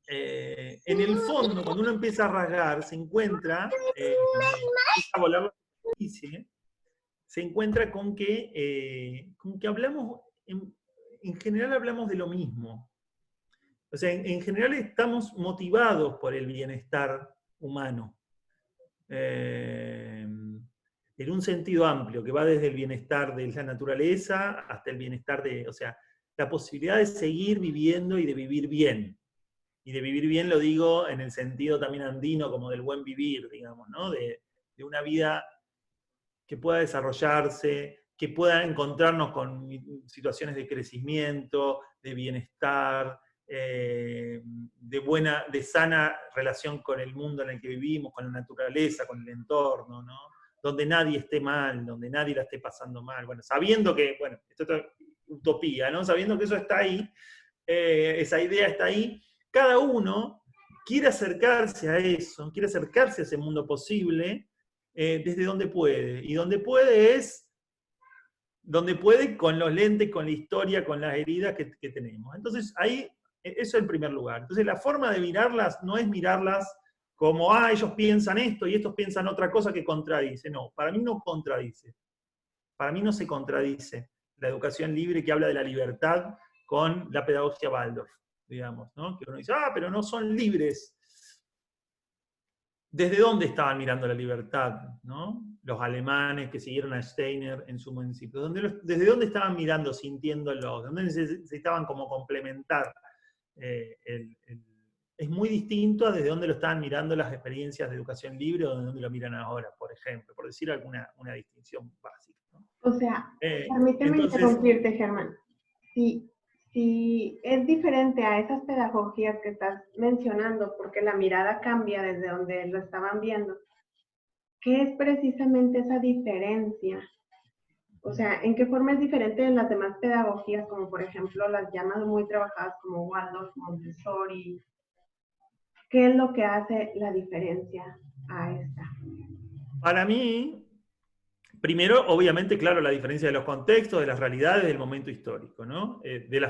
en el fondo, cuando uno empieza a rasgar, se encuentra, empieza a volar la superficie, se encuentra con que hablamos, en general hablamos de lo mismo. O sea, en general estamos motivados por el bienestar humano. En un sentido amplio, que va desde el bienestar de la naturaleza hasta el bienestar o sea, la posibilidad de seguir viviendo y de vivir bien. Y de vivir bien lo digo en el sentido también andino, como del buen vivir, digamos, ¿no? De una vida que pueda desarrollarse, que pueda encontrarnos con situaciones de crecimiento, de bienestar, de sana relación con el mundo en el que vivimos, con la naturaleza, con el entorno, ¿no? Donde nadie esté mal, donde nadie la esté pasando mal. Bueno, sabiendo que, bueno, esto es utopía, ¿no? Sabiendo que eso está ahí, esa idea está ahí, cada uno quiere acercarse a eso, quiere acercarse a ese mundo posible desde donde puede. Y donde puede con los lentes, con la historia, con las heridas que tenemos. Entonces, ahí, eso es el primer lugar. Entonces, la forma de mirarlas no es mirarlas como, ellos piensan esto y estos piensan otra cosa que contradice. No, para mí no contradice. Para mí no se contradice la educación libre que habla de la libertad con la pedagogía Waldorf, digamos, ¿no? Que uno dice, pero no son libres. ¿Desde dónde estaban mirando la libertad, ¿no? Los alemanes que siguieron a Steiner en su municipio. ¿Desde dónde estaban mirando, sintiéndolo? ¿Dónde necesitaban como complementar? Es muy distinto a desde dónde lo estaban mirando las experiencias de educación libre o desde dónde lo miran ahora, por ejemplo, por decir una distinción básica, ¿no? O sea, permíteme interrumpirte, Germán. Si es diferente a esas pedagogías que estás mencionando, porque la mirada cambia desde donde lo estaban viendo, ¿qué es precisamente esa diferencia? O sea, ¿en qué forma es diferente de las demás pedagogías, como por ejemplo las llamas muy trabajadas como Waldorf, Montessori? ¿Qué es lo que hace la diferencia a esta? Para mí, primero, obviamente, claro, la diferencia de los contextos, de las realidades, del momento histórico, ¿no? De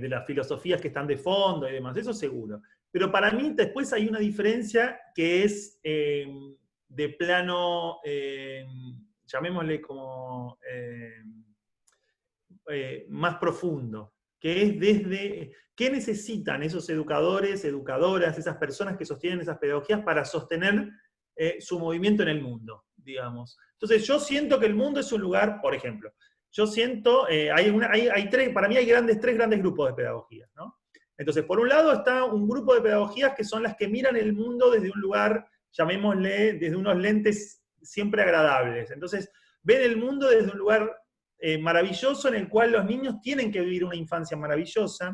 las filosofías que están de fondo y demás, eso seguro. Pero para mí después hay una diferencia que es de plano, llamémosle como más profundo, que es desde qué necesitan esos educadores, educadoras, esas personas que sostienen esas pedagogías para sostener su movimiento en el mundo, digamos. Entonces yo siento que el mundo es un lugar, por ejemplo, yo siento, para mí hay tres grandes grupos de pedagogías, ¿no? Entonces, por un lado está un grupo de pedagogías que son las que miran el mundo desde un lugar, llamémosle, desde unos lentes siempre agradables. Entonces, ven el mundo desde un lugar maravilloso en el cual los niños tienen que vivir una infancia maravillosa.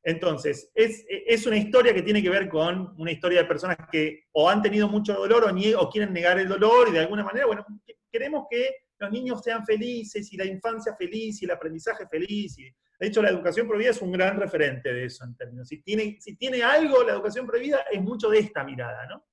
Entonces, es una historia que tiene que ver con una historia de personas que o han tenido mucho dolor o quieren negar el dolor y de alguna manera, bueno, queremos que los niños sean felices y la infancia feliz y el aprendizaje feliz. De hecho, la educación prohibida es un gran referente de eso en términos. Si tiene algo la educación prohibida, es mucho de esta mirada, ¿no?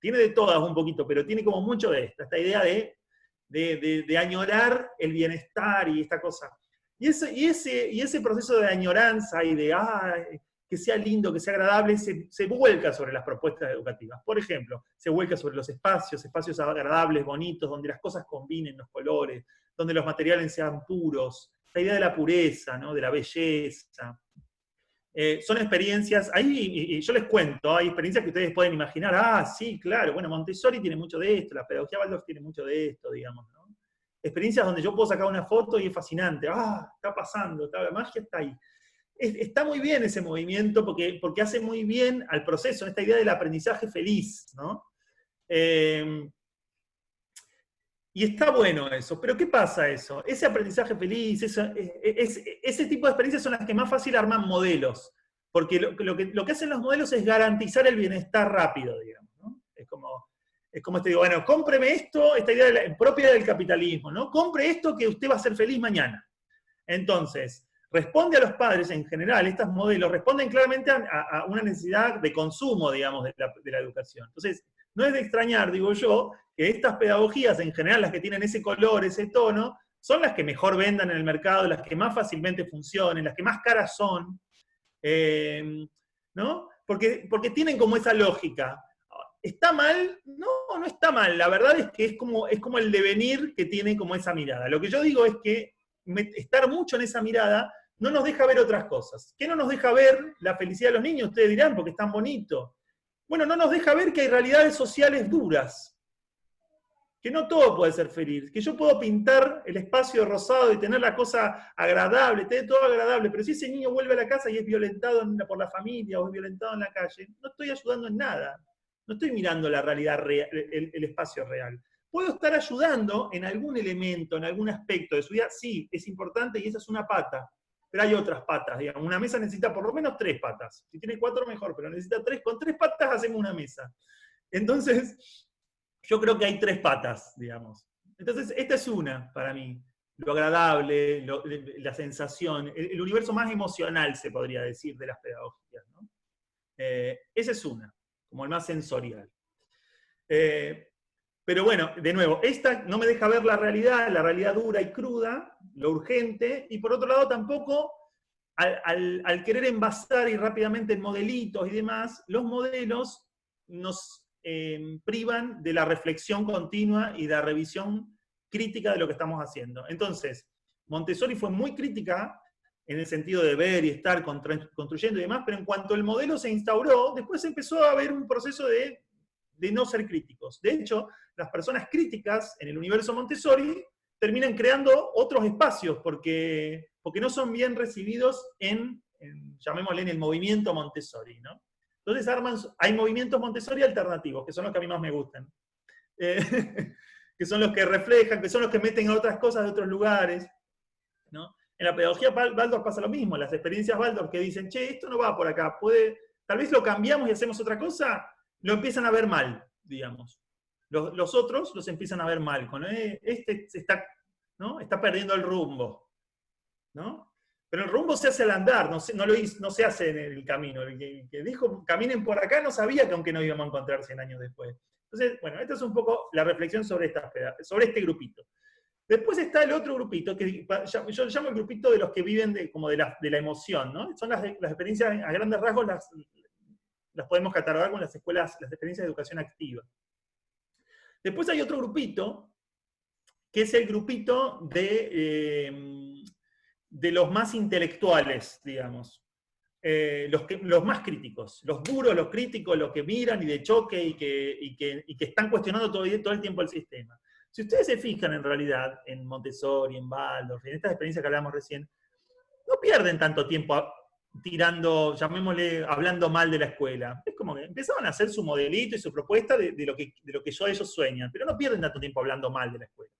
Tiene de todas un poquito, pero tiene como mucho de esta idea de añorar el bienestar y esta cosa. Y ese proceso de añoranza y de que sea lindo, que sea agradable, se vuelca sobre las propuestas educativas. Por ejemplo, se vuelca sobre los espacios agradables, bonitos, donde las cosas combinen los colores, donde los materiales sean puros, la idea de la pureza, ¿no? De la belleza. Son experiencias, ahí yo les cuento, hay experiencias que ustedes pueden imaginar, sí, claro, bueno, Montessori tiene mucho de esto, la pedagogía Waldorf tiene mucho de esto, digamos, ¿no? Experiencias donde yo puedo sacar una foto y es fascinante, está pasando, la magia está ahí. Está muy bien ese movimiento porque hace muy bien al proceso, esta idea del aprendizaje feliz, ¿no? Y está bueno eso, pero ¿qué pasa eso? Ese aprendizaje feliz, ese tipo de experiencias son las que más fácil arman modelos, porque lo que hacen los modelos es garantizar el bienestar rápido, digamos, ¿no? Es como te digo, bueno, cómpreme esto, esta idea propia del capitalismo, ¿no? Compre esto que usted va a ser feliz mañana. Entonces, responde a los padres en general, estos modelos responden claramente a una necesidad de consumo, digamos, de la educación. Entonces, no es de extrañar, digo yo, que estas pedagogías, en general las que tienen ese color, ese tono, son las que mejor vendan en el mercado, las que más fácilmente funcionen, las que más caras son, ¿no? Porque tienen como esa lógica. ¿Está mal? No, no está mal. La verdad es que es como el devenir que tiene como esa mirada. Lo que yo digo es que estar mucho en esa mirada no nos deja ver otras cosas. ¿Qué no nos deja ver la felicidad de los niños? Ustedes dirán, porque es tan bonito. Bueno, no nos deja ver que hay realidades sociales duras, que no todo puede ser feliz, que yo puedo pintar el espacio rosado y tener la cosa agradable, tener todo agradable, pero si ese niño vuelve a la casa y es violentado por la familia o es violentado en la calle, no estoy ayudando en nada, no estoy mirando la realidad real, el espacio real. Puedo estar ayudando en algún elemento, en algún aspecto de su vida, sí, es importante y esa es una pata, pero hay otras patas, digamos. Una mesa necesita por lo menos 3 patas. Si tiene 4 mejor, pero necesita 3. Con 3 patas hacemos una mesa. Entonces, yo creo que hay 3 patas, digamos. Entonces, esta es una para mí. Lo agradable, la sensación, el universo más emocional, se podría decir, de las pedagogías, ¿no? Esa es una, como el más sensorial. Pero bueno, de nuevo, esta no me deja ver la realidad dura y cruda, lo urgente, y por otro lado tampoco, al querer envasar y rápidamente en modelitos y demás, los modelos nos privan de la reflexión continua y de la revisión crítica de lo que estamos haciendo. Entonces, Montessori fue muy crítica en el sentido de ver y estar construyendo y demás, pero en cuanto el modelo se instauró, después empezó a haber un proceso de no ser críticos. De hecho, las personas críticas en el universo Montessori terminan creando otros espacios, porque no son bien recibidos llamémosle, en el movimiento Montessori, ¿no? Entonces hay movimientos Montessori alternativos, que son los que a mí más me gustan. Que son los que reflejan, que son los que meten a otras cosas de otros lugares, ¿no? En la pedagogía Waldorf pasa lo mismo, las experiencias Waldorf que dicen, che, esto no va por acá, tal vez lo cambiamos y hacemos otra cosa, lo empiezan a ver mal, digamos. Los otros los empiezan a ver mal, con este ¿no? Está perdiendo el rumbo, ¿no? Pero el rumbo se hace al andar, no se hace en el camino. El que dijo caminen por acá no sabía que aunque no íbamos a encontrar 100 años después. Entonces, bueno, esta es un poco la reflexión sobre este grupito. Después está el otro grupito, que yo llamo el grupito de los que viven de la emoción, ¿no? Son las experiencias, a grandes rasgos, las podemos catalogar con las experiencias de educación activa. Después hay otro grupito, que es el grupito de los más intelectuales, digamos. Los más críticos, los duros, los críticos, los que miran y de choque y que están cuestionando todo el tiempo el sistema. Si ustedes se fijan en realidad en Montessori, en Waldorf, en estas experiencias que hablamos recién, no pierden tanto tiempo tirando, llamémosle, hablando mal de la escuela. Es como que empezaban a hacer su modelito y su propuesta de lo que ellos sueñan, pero no pierden tanto tiempo hablando mal de la escuela.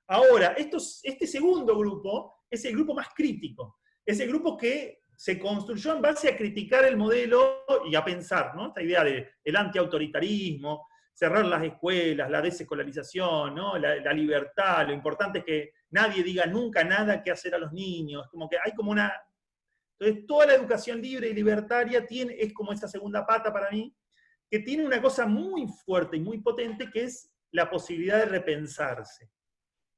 Ahora, este segundo grupo es el grupo más crítico, es el grupo que se construyó en base a criticar el modelo y a pensar, ¿no? Esta idea del antiautoritarismo, cerrar las escuelas, la desescolarización, ¿no? La libertad, lo importante es que nadie diga nunca nada que hacer a los niños, como que hay como una... Entonces, toda la educación libre y libertaria es como esa segunda pata para mí, que tiene una cosa muy fuerte y muy potente, que es la posibilidad de repensarse,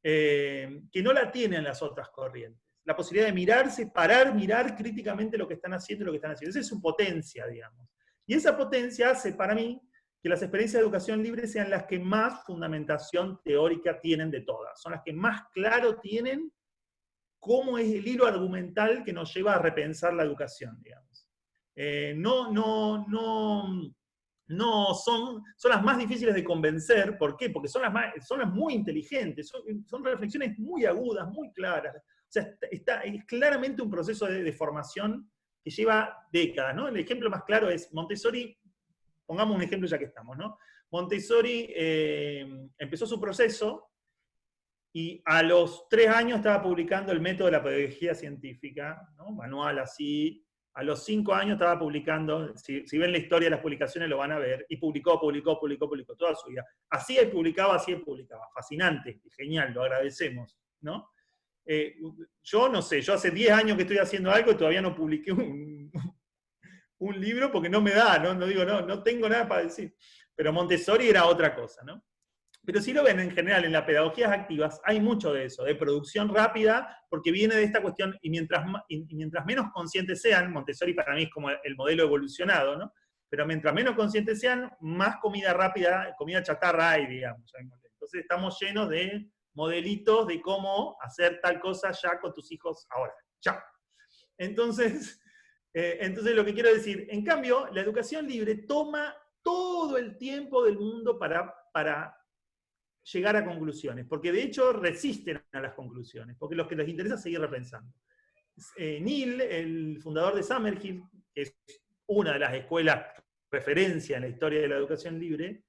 que no la tienen las otras corrientes. La posibilidad de mirarse, mirar críticamente lo que están haciendo y lo que están haciendo. Esa es su potencia, digamos. Y esa potencia hace, para mí, que las experiencias de educación libre sean las que más fundamentación teórica tienen de todas. Son las que más claro tienen cómo es el hilo argumental que nos lleva a repensar la educación, digamos. Son las más difíciles de convencer. ¿Por qué? Porque son las muy inteligentes, son reflexiones muy agudas, muy claras. O sea, es claramente un proceso de formación que lleva décadas, ¿no? El ejemplo más claro es Montessori. Pongamos un ejemplo ya que estamos, ¿no? Montessori empezó su proceso y a los 3 años estaba publicando el método de la pedagogía científica, ¿no? Manual así. A los 5 años estaba publicando, si ven la historia de las publicaciones lo van a ver, y publicó toda su vida. Así él publicaba. Fascinante, genial, lo agradecemos, ¿no? Yo no sé, yo hace 10 años que estoy haciendo algo y todavía no publiqué un libro porque no me da, no tengo nada para decir. Pero Montessori era otra cosa, ¿no? Pero si lo ven en general en las pedagogías activas, hay mucho de eso, de producción rápida, porque viene de esta cuestión, y mientras menos conscientes sean, Montessori para mí es como el modelo evolucionado, ¿no? Pero mientras menos conscientes sean, más comida rápida, comida chatarra hay, digamos. Entonces estamos llenos de modelitos de cómo hacer tal cosa ya con tus hijos ahora, ya. Entonces lo que quiero decir, en cambio, la educación libre toma todo el tiempo del mundo para llegar a conclusiones, porque de hecho resisten a las conclusiones, porque los que les interesa es seguir repensando. Neil, el fundador de Summerhill, que es una de las escuelas referencia en la historia de la educación libre,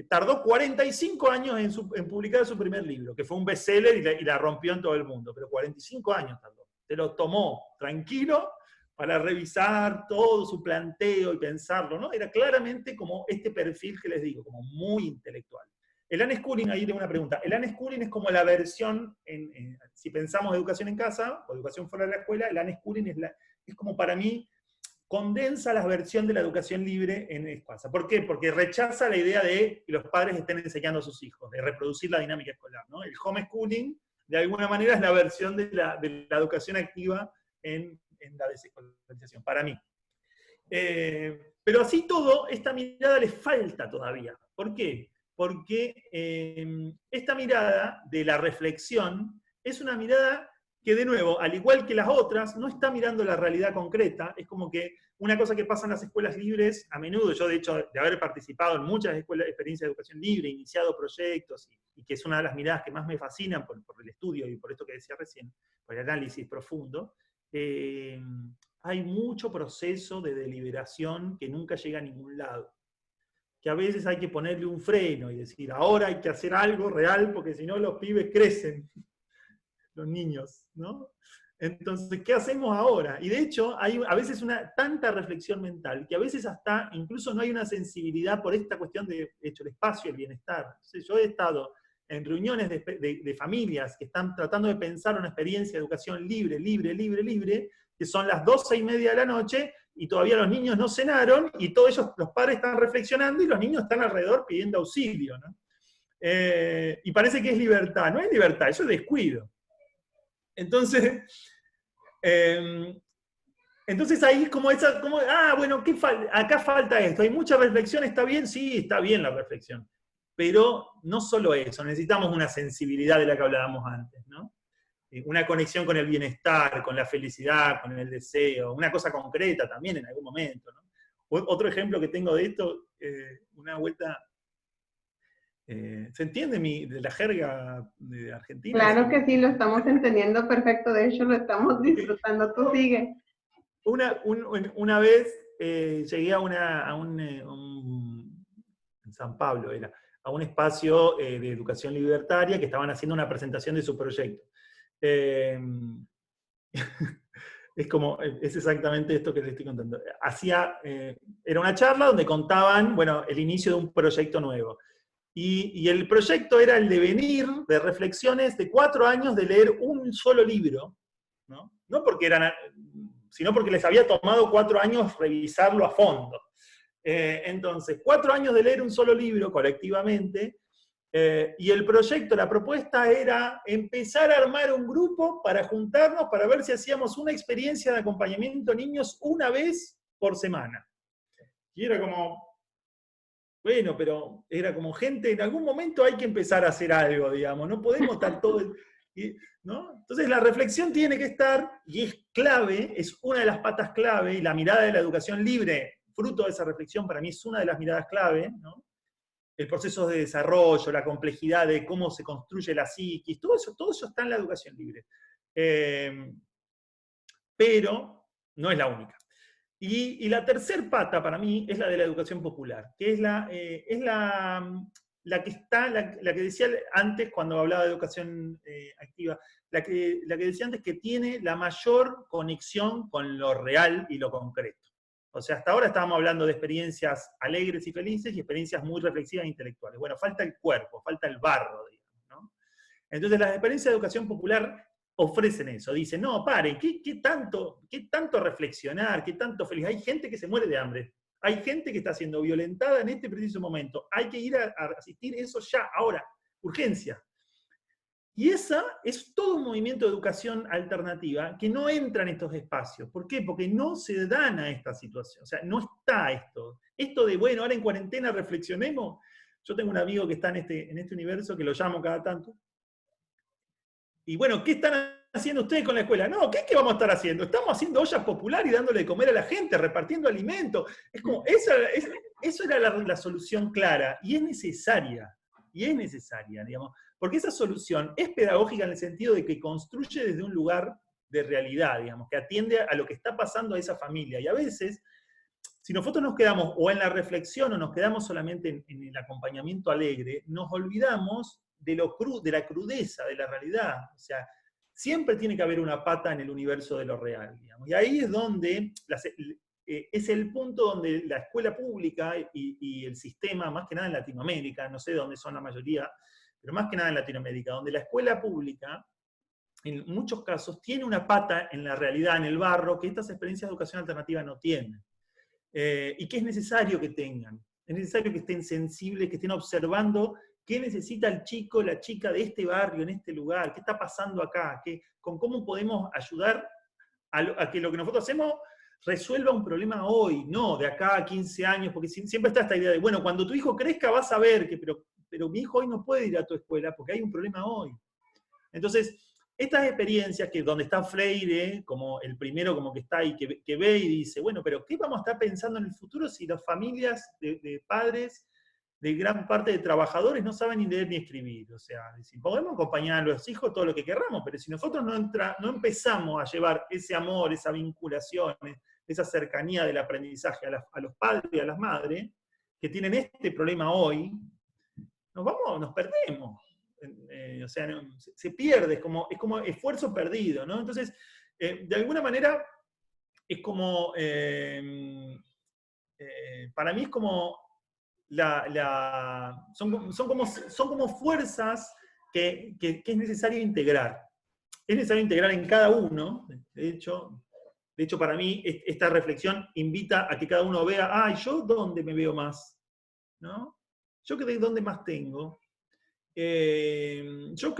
tardó 45 años en publicar su primer libro, que fue un bestseller y la rompió en todo el mundo, pero 45 años tardó. Se lo tomó tranquilo para revisar todo su planteo y pensarlo, ¿no? Era claramente como este perfil que les digo, como muy intelectual. El unschooling, ahí tengo una pregunta. El unschooling es como la versión, si pensamos educación en casa o educación fuera de la escuela, el unschooling es como para mí, condensa la versión de la educación libre en casa. ¿Por qué? Porque rechaza la idea de que los padres estén enseñando a sus hijos, de reproducir la dinámica escolar, ¿no? El homeschooling, de alguna manera, es la versión de la educación activa en la desescolarización, para mí. Pero así todo, esta mirada le falta todavía. ¿Por qué? Porque esta mirada de la reflexión es una mirada que, de nuevo, al igual que las otras, no está mirando la realidad concreta. Es como que una cosa que pasa en las escuelas libres, a menudo, yo de hecho, de haber participado en muchas experiencias de educación libre, iniciado proyectos, y que es una de las miradas que más me fascinan por el estudio y por esto que decía recién, por el análisis profundo, hay mucho proceso de deliberación que nunca llega a ningún lado. Que a veces hay que ponerle un freno y decir, ahora hay que hacer algo real, porque si no los pibes crecen, los niños, ¿no? Entonces, ¿qué hacemos ahora? Y de hecho, hay a veces tanta reflexión mental que a veces hasta incluso no hay una sensibilidad por esta cuestión de hecho, el espacio y el bienestar. Entonces, yo he estado en reuniones de familias que están tratando de pensar una experiencia de educación libre, que son las 12:30 de la noche, y todavía los niños no cenaron, y todos ellos, los padres están reflexionando, y los niños están alrededor pidiendo auxilio, ¿no? Y parece que es libertad. No es libertad, eso es descuido. Entonces, ahí bueno, acá falta esto, hay mucha reflexión, ¿está bien? Sí, está bien la reflexión. Pero no solo eso, necesitamos una sensibilidad de la que hablábamos antes, ¿no? Una conexión con el bienestar, con la felicidad, con el deseo, una cosa concreta también en algún momento, ¿no? Otro ejemplo que tengo de esto, una vuelta, ¿se entiende de la jerga de Argentina? Claro que sí, lo estamos entendiendo perfecto, de hecho lo estamos disfrutando, tú sigue. Una vez llegué en San Pablo a un espacio de educación libertaria que estaban haciendo una presentación de su proyecto. Es exactamente esto que les estoy contando. Era una charla donde contaban, bueno, el inicio de un proyecto nuevo. Y el proyecto era el devenir de reflexiones de 4 años de leer un solo libro, ¿no? Sino porque les había tomado 4 años revisarlo a fondo. Entonces, 4 años de leer un solo libro colectivamente, y el proyecto, la propuesta era empezar a armar un grupo para juntarnos, para ver si hacíamos una experiencia de acompañamiento a niños una vez por semana. Y era como, bueno, pero era como gente, en algún momento hay que empezar a hacer algo, digamos, no podemos estar todo... ¿no? Entonces la reflexión tiene que estar, y es clave, es una de las patas clave, y la mirada de la educación libre, fruto de esa reflexión, para mí es una de las miradas clave, ¿no? El proceso de desarrollo, la complejidad de cómo se construye la psiquis, todo eso está en la educación libre. Pero no es la única. Y la tercer pata para mí es la de la educación popular, que es la que decía antes cuando hablaba de educación activa, la que decía antes que tiene la mayor conexión con lo real y lo concreto. O sea, hasta ahora estábamos hablando de experiencias alegres y felices y experiencias muy reflexivas e intelectuales. Bueno, falta el cuerpo, falta el barro, digamos, ¿no? Entonces las experiencias de educación popular ofrecen eso, dicen, no, paren, ¿qué tanto reflexionar, qué tanto feliz? Hay gente que se muere de hambre, hay gente que está siendo violentada en este preciso momento, hay que ir a asistir eso ya, ahora, urgencia. Y esa es todo un movimiento de educación alternativa que no entra en estos espacios. ¿Por qué? Porque no se dan a esta situación, o sea, no está esto. Esto de, bueno, ahora en cuarentena reflexionemos. Yo tengo un amigo que está en este universo, que lo llamo cada tanto, y bueno, ¿qué están haciendo ustedes con la escuela? No, ¿qué vamos a estar haciendo? Estamos haciendo ollas populares y dándole de comer a la gente, repartiendo alimentos. Es como, eso era la solución clara, y es necesaria, digamos, porque esa solución es pedagógica en el sentido de que construye desde un lugar de realidad, digamos, que atiende a lo que está pasando a esa familia. Y a veces, si nosotros nos quedamos o en la reflexión o nos quedamos solamente en el acompañamiento alegre, nos olvidamos de la crudeza de la realidad. O sea, siempre tiene que haber una pata en el universo de lo real, digamos. Y ahí es donde, es el punto donde la escuela pública y el sistema, más que nada en Latinoamérica, no sé dónde son la mayoría, pero más que nada en Latinoamérica, donde la escuela pública, en muchos casos, tiene una pata en la realidad, en el barro, que estas experiencias de educación alternativa no tienen. Y que es necesario que tengan. Es necesario que estén sensibles, que estén observando qué necesita el chico, la chica de este barrio, en este lugar, qué está pasando acá, con cómo podemos ayudar a que lo que nosotros hacemos resuelva un problema hoy, no de acá a 15 años, porque siempre está esta idea de, bueno, cuando tu hijo crezca vas a ver que, pero mi hijo hoy no puede ir a tu escuela porque hay un problema hoy. Entonces, estas experiencias que donde está Freire, como el primero como que está ahí, que ve y dice, bueno, pero ¿qué vamos a estar pensando en el futuro si las familias de padres, de gran parte de trabajadores, no saben ni leer ni escribir? O sea, podemos acompañar a los hijos todo lo que queramos, pero si nosotros no empezamos a llevar ese amor, esa vinculación, esa cercanía del aprendizaje a los padres y a las madres, que tienen este problema hoy, nos perdemos. O sea, se pierde, es como esfuerzo perdido, ¿no? Entonces, de alguna manera es como, para mí es como, son como fuerzas que es necesario integrar. Es necesario integrar en cada uno, de hecho para mí esta reflexión invita a que cada uno vea, ¿yo dónde me veo más? ¿No? ¿Yo dónde más tengo? Yo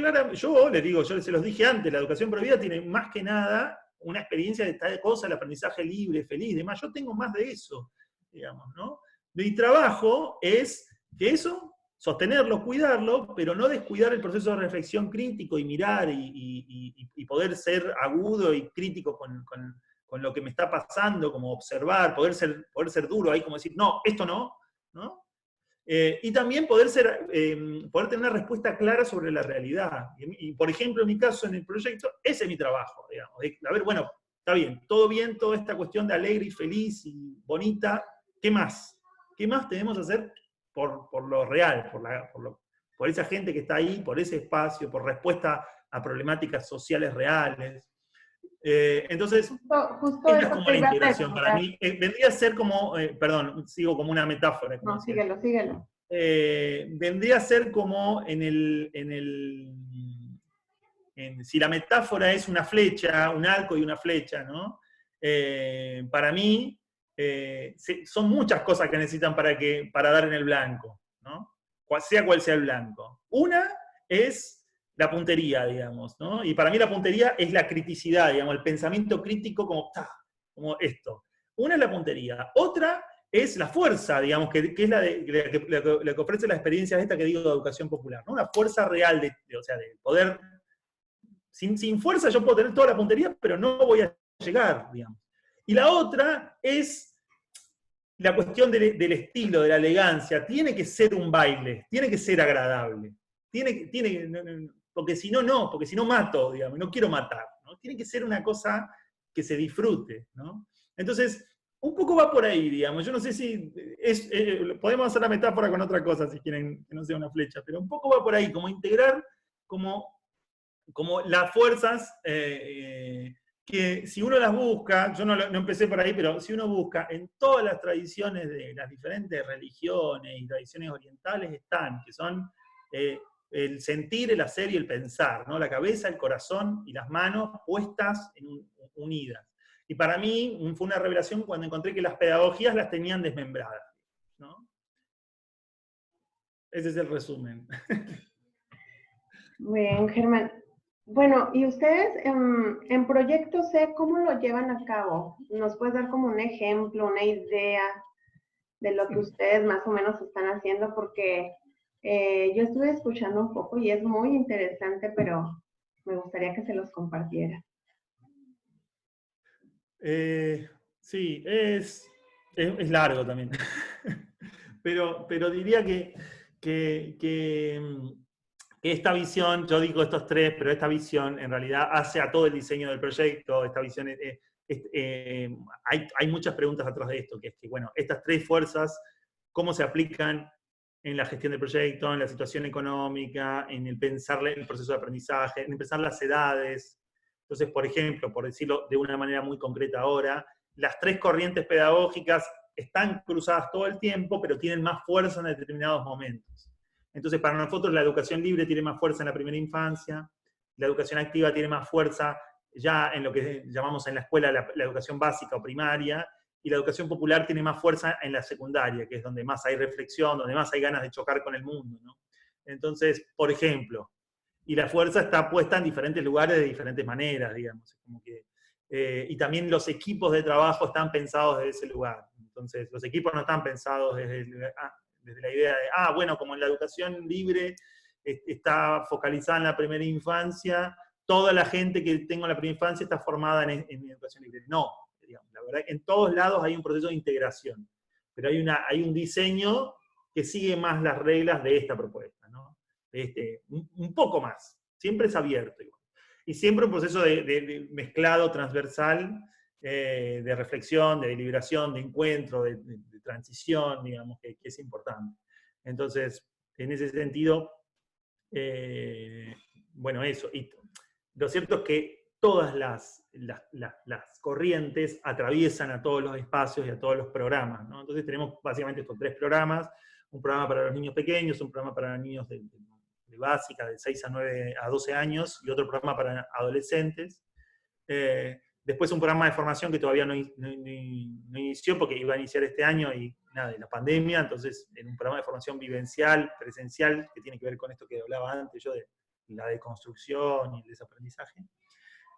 les digo, yo se los dije antes, la educación prohibida tiene más que nada una experiencia de tal cosa, el aprendizaje libre, feliz, demás. Yo tengo más de eso, digamos, ¿no? Mi trabajo es que eso, sostenerlo, cuidarlo, pero no descuidar el proceso de reflexión crítico y mirar y poder ser agudo y crítico con lo que me está pasando, como observar, poder ser duro ahí, como decir, no, esto no, ¿no? Y también poder tener una respuesta clara sobre la realidad. Y, por ejemplo, en mi caso, en el proyecto, ese es mi trabajo, digamos. A ver, bueno, está bien, toda esta cuestión de alegre y feliz y bonita, ¿qué más? ¿Qué más tenemos que hacer por lo real, por esa gente que está ahí, por ese espacio, por respuesta a problemáticas sociales reales? Entonces, Justo esta es eso como te la iba a integración. Para preguntar. mí, vendría a ser como, perdón, sigo como una metáfora. Como No, decía. síguelo. Vendría a ser como si la metáfora es una flecha, un arco y una flecha, ¿no? Para mí, son muchas cosas que necesitan para dar en el blanco, ¿no? Sea cual sea el blanco. Una es la puntería, digamos, ¿no? Y para mí la puntería es la criticidad, digamos, el pensamiento crítico como esto. Una es la puntería. Otra es la fuerza, digamos, que es la que ofrece la experiencia esta que digo de educación popular, ¿no? Una fuerza real de poder. Sin fuerza yo puedo tener toda la puntería, pero no voy a llegar, digamos. Y la otra es la cuestión del estilo, de la elegancia. Tiene que ser un baile, tiene que ser agradable. Porque si no, porque si no mato, digamos, no quiero matar, ¿no? Tiene que ser una cosa que se disfrute, ¿no? Entonces, un poco va por ahí, digamos. Yo no sé si podemos hacer la metáfora con otra cosa, si quieren que no sea una flecha, pero un poco va por ahí, como integrar como las fuerzas que si uno las busca, yo no empecé por ahí, pero si uno busca en todas las tradiciones de las diferentes religiones y tradiciones orientales están, que son el sentir, el hacer y el pensar, ¿no? La cabeza, el corazón y las manos puestas unidas. Y para mí fue una revelación cuando encontré que las pedagogías las tenían desmembradas, ¿no? Ese es el resumen. Muy bien, Germán. Bueno, ¿y ustedes en Proyecto C cómo lo llevan a cabo? ¿Nos puedes dar como un ejemplo, una idea de lo que ustedes más o menos están haciendo? Porque yo estuve escuchando un poco y es muy interesante, pero me gustaría que se los compartiera. Sí, es largo también. pero diría que esta visión, yo digo estos tres, pero esta visión en realidad hace a todo el diseño del proyecto. Esta visión hay muchas preguntas atrás de esto, que es que, bueno, estas tres fuerzas, ¿cómo se aplican en la gestión del proyecto, en la situación económica, en el pensar el proceso de aprendizaje, en pensar las edades? Entonces, por ejemplo, por decirlo de una manera muy concreta ahora, las tres corrientes pedagógicas están cruzadas todo el tiempo, pero tienen más fuerza en determinados momentos. Entonces, para nosotros la educación libre tiene más fuerza en la primera infancia, la educación activa tiene más fuerza ya en lo que llamamos en la escuela la educación básica o primaria, y la educación popular tiene más fuerza en la secundaria, que es donde más hay reflexión, donde más hay ganas de chocar con el mundo, ¿no? Entonces, por ejemplo, y la fuerza está puesta en diferentes lugares de diferentes maneras, digamos. Y también los equipos de trabajo están pensados desde ese lugar. Entonces, los equipos no están pensados desde la idea de, bueno, como en la educación libre está focalizada en la primera infancia, toda la gente que tengo en la primera infancia está formada en educación libre. No, digamos, la verdad, en todos lados hay un proceso de integración, pero hay un diseño que sigue más las reglas de esta propuesta, ¿no? Un poco más, siempre es abierto igual. Y siempre un proceso de mezclado transversal, de reflexión, de deliberación, de encuentro, de transición, digamos, que es importante. Entonces, en ese sentido, bueno, eso. Y lo cierto es que todas las corrientes atraviesan a todos los espacios y a todos los programas, ¿no? Entonces tenemos básicamente estos 3 programas, un programa para los niños pequeños, un programa para niños de básica, de 6 a 12 años, y otro programa para adolescentes. Después un programa de formación que todavía no inició, porque iba a iniciar este año y nada, de la pandemia, entonces en un programa de formación vivencial, presencial, que tiene que ver con esto que hablaba antes yo de la deconstrucción y el desaprendizaje.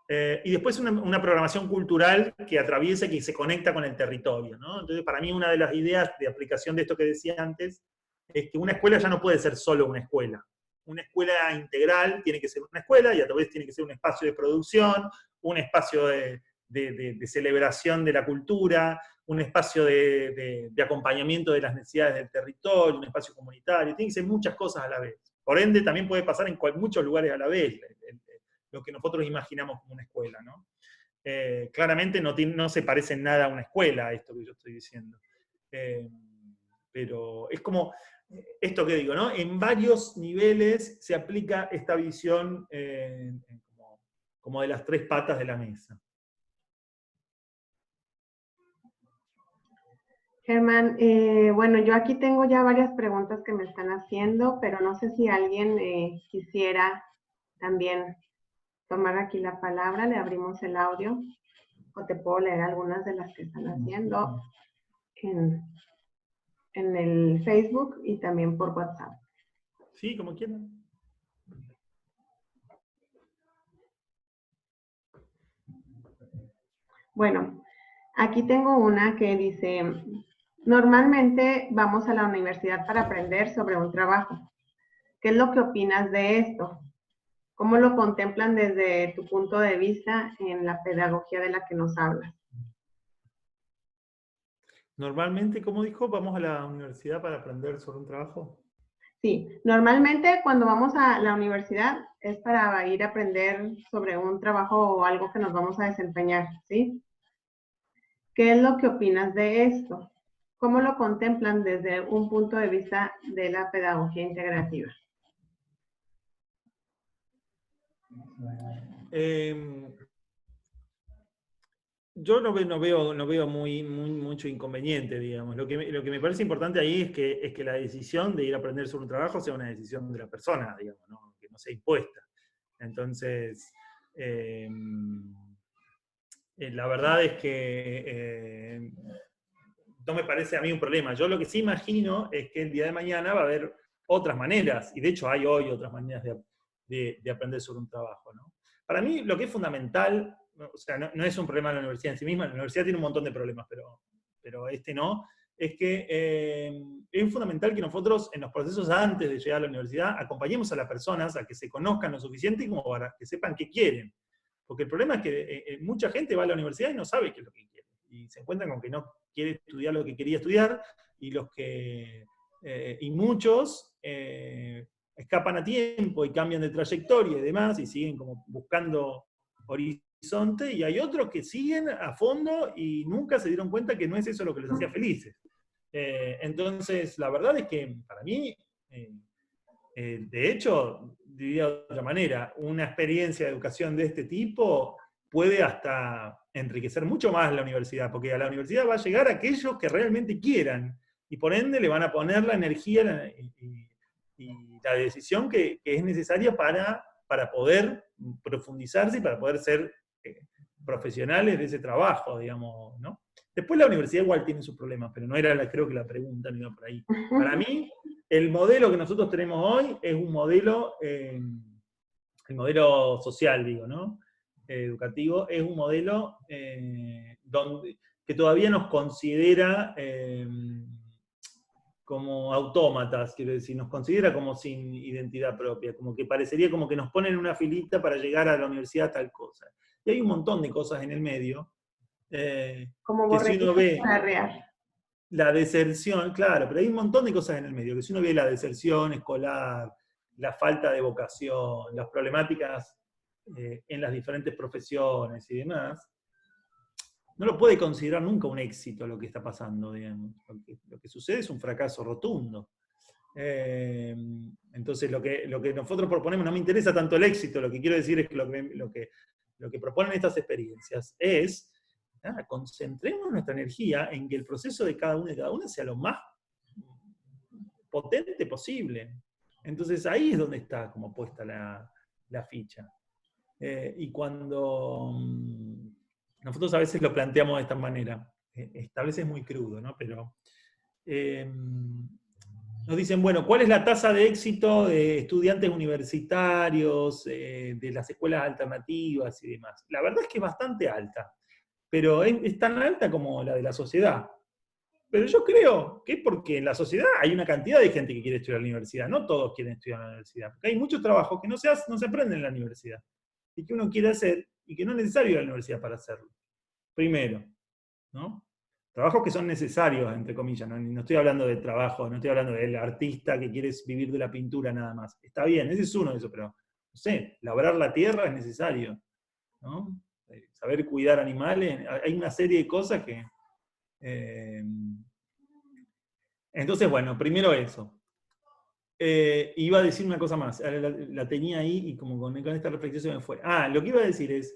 Y después una programación cultural que atraviesa, que se conecta con el territorio, ¿no? Entonces, para mí, una de las ideas de aplicación de esto que decía antes es que una escuela ya no puede ser solo una escuela. Una escuela integral tiene que ser una escuela y a través tiene que ser un espacio de producción, un espacio de celebración de la cultura, un espacio de acompañamiento de las necesidades del territorio, un espacio comunitario. Tiene que ser muchas cosas a la vez. Por ende, también puede pasar en muchos lugares a la vez, lo que nosotros imaginamos como una escuela, ¿no? Claramente no se parece en nada a una escuela, esto que yo estoy diciendo. Pero es como esto que digo, ¿no? En varios niveles se aplica esta visión como de las 3 patas de la mesa. Germán, bueno, yo aquí tengo ya varias preguntas que me están haciendo, pero no sé si alguien quisiera también tomar aquí la palabra, le abrimos el audio, o te puedo leer algunas de las que están haciendo en el Facebook y también por WhatsApp. Sí, como quieran. Bueno, aquí tengo una que dice, normalmente vamos a la universidad para aprender sobre un trabajo. ¿Qué es lo que opinas de esto? ¿Cómo lo contemplan desde tu punto de vista en la pedagogía de la que nos hablas? Normalmente, como dijo, vamos a la universidad para aprender sobre un trabajo. Sí, normalmente cuando vamos a la universidad es para ir a aprender sobre un trabajo o algo que nos vamos a desempeñar, ¿sí? ¿Qué es lo que opinas de esto? ¿Cómo lo contemplan desde un punto de vista de la pedagogía integrativa? Yo no veo mucho inconveniente, digamos. Lo que me parece importante ahí es que la decisión de ir a aprender sobre un trabajo sea una decisión de la persona, digamos, ¿no? Que no sea impuesta. Entonces, la verdad es que no me parece a mí un problema. Yo lo que sí imagino es que el día de mañana va a haber otras maneras, y de hecho hay hoy otras maneras de aprender sobre un trabajo, ¿no? Para mí lo que es fundamental, o sea, no es un problema de la universidad en sí misma, la universidad tiene un montón de problemas, pero este no, es que es fundamental que nosotros en los procesos antes de llegar a la universidad acompañemos a las personas a que se conozcan lo suficiente como para que sepan qué quieren. Porque el problema es que mucha gente va a la universidad y no sabe qué es lo que quiere. Y se encuentran con que no quiere estudiar lo que quería estudiar, y muchos escapan a tiempo y cambian de trayectoria y demás, y siguen como buscando horizonte, y hay otros que siguen a fondo y nunca se dieron cuenta que no es eso lo que les hacía felices. Entonces, la verdad es que para mí, de hecho, diría de otra manera, una experiencia de educación de este tipo puede hasta enriquecer mucho más la universidad, porque a la universidad va a llegar aquellos que realmente quieran, y por ende le van a poner la energía y la decisión que es necesaria para poder profundizarse y para poder ser profesionales de ese trabajo, digamos, ¿no? Después la universidad igual tiene sus problemas, pero no era creo que la pregunta, no iba por ahí. Para mí, el modelo que nosotros tenemos hoy es un modelo, el modelo social, digo, ¿no? Educativo, es un modelo que todavía nos considera como autómatas, quiero decir, nos considera como sin identidad propia, como que parecería como que nos ponen una filita para llegar a la universidad tal cosa. Y hay un montón de cosas en el medio, Como que si uno ve real. la deserción, claro, pero hay un montón de cosas en el medio, que si uno ve la deserción escolar, la falta de vocación, las problemáticas en las diferentes profesiones y demás, no lo puede considerar nunca un éxito lo que está pasando, digamos. Lo que sucede es un fracaso rotundo. Entonces lo que nosotros proponemos, no me interesa tanto el éxito, lo que quiero decir es que lo que lo que proponen estas experiencias es, concentremos nuestra energía en que el proceso de cada uno y cada una sea lo más potente posible. Entonces ahí es donde está como puesta la ficha. Y cuando nosotros a veces lo planteamos de esta manera, esta vez es muy crudo, ¿no? Pero nos dicen, bueno, ¿cuál es la tasa de éxito de estudiantes universitarios, de las escuelas alternativas y demás? La verdad es que es bastante alta, pero es tan alta como la de la sociedad. Pero yo creo que es porque en la sociedad hay una cantidad de gente que quiere estudiar en la universidad, no todos quieren estudiar en la universidad, porque hay muchos trabajos que no se aprenden en la universidad, y que uno quiere hacer, y que no es necesario ir a la universidad para hacerlo. Primero, ¿no? Trabajos que son necesarios, entre comillas, no estoy hablando de trabajo, no estoy hablando del artista que quiere vivir de la pintura nada más. Está bien, ese es uno de esos, pero, no sé, labrar la tierra es necesario, ¿no? Saber cuidar animales, hay una serie de cosas que... entonces, bueno, primero eso. Iba a decir una cosa más, la tenía ahí y como con esta reflexión se me fue. Lo que iba a decir es,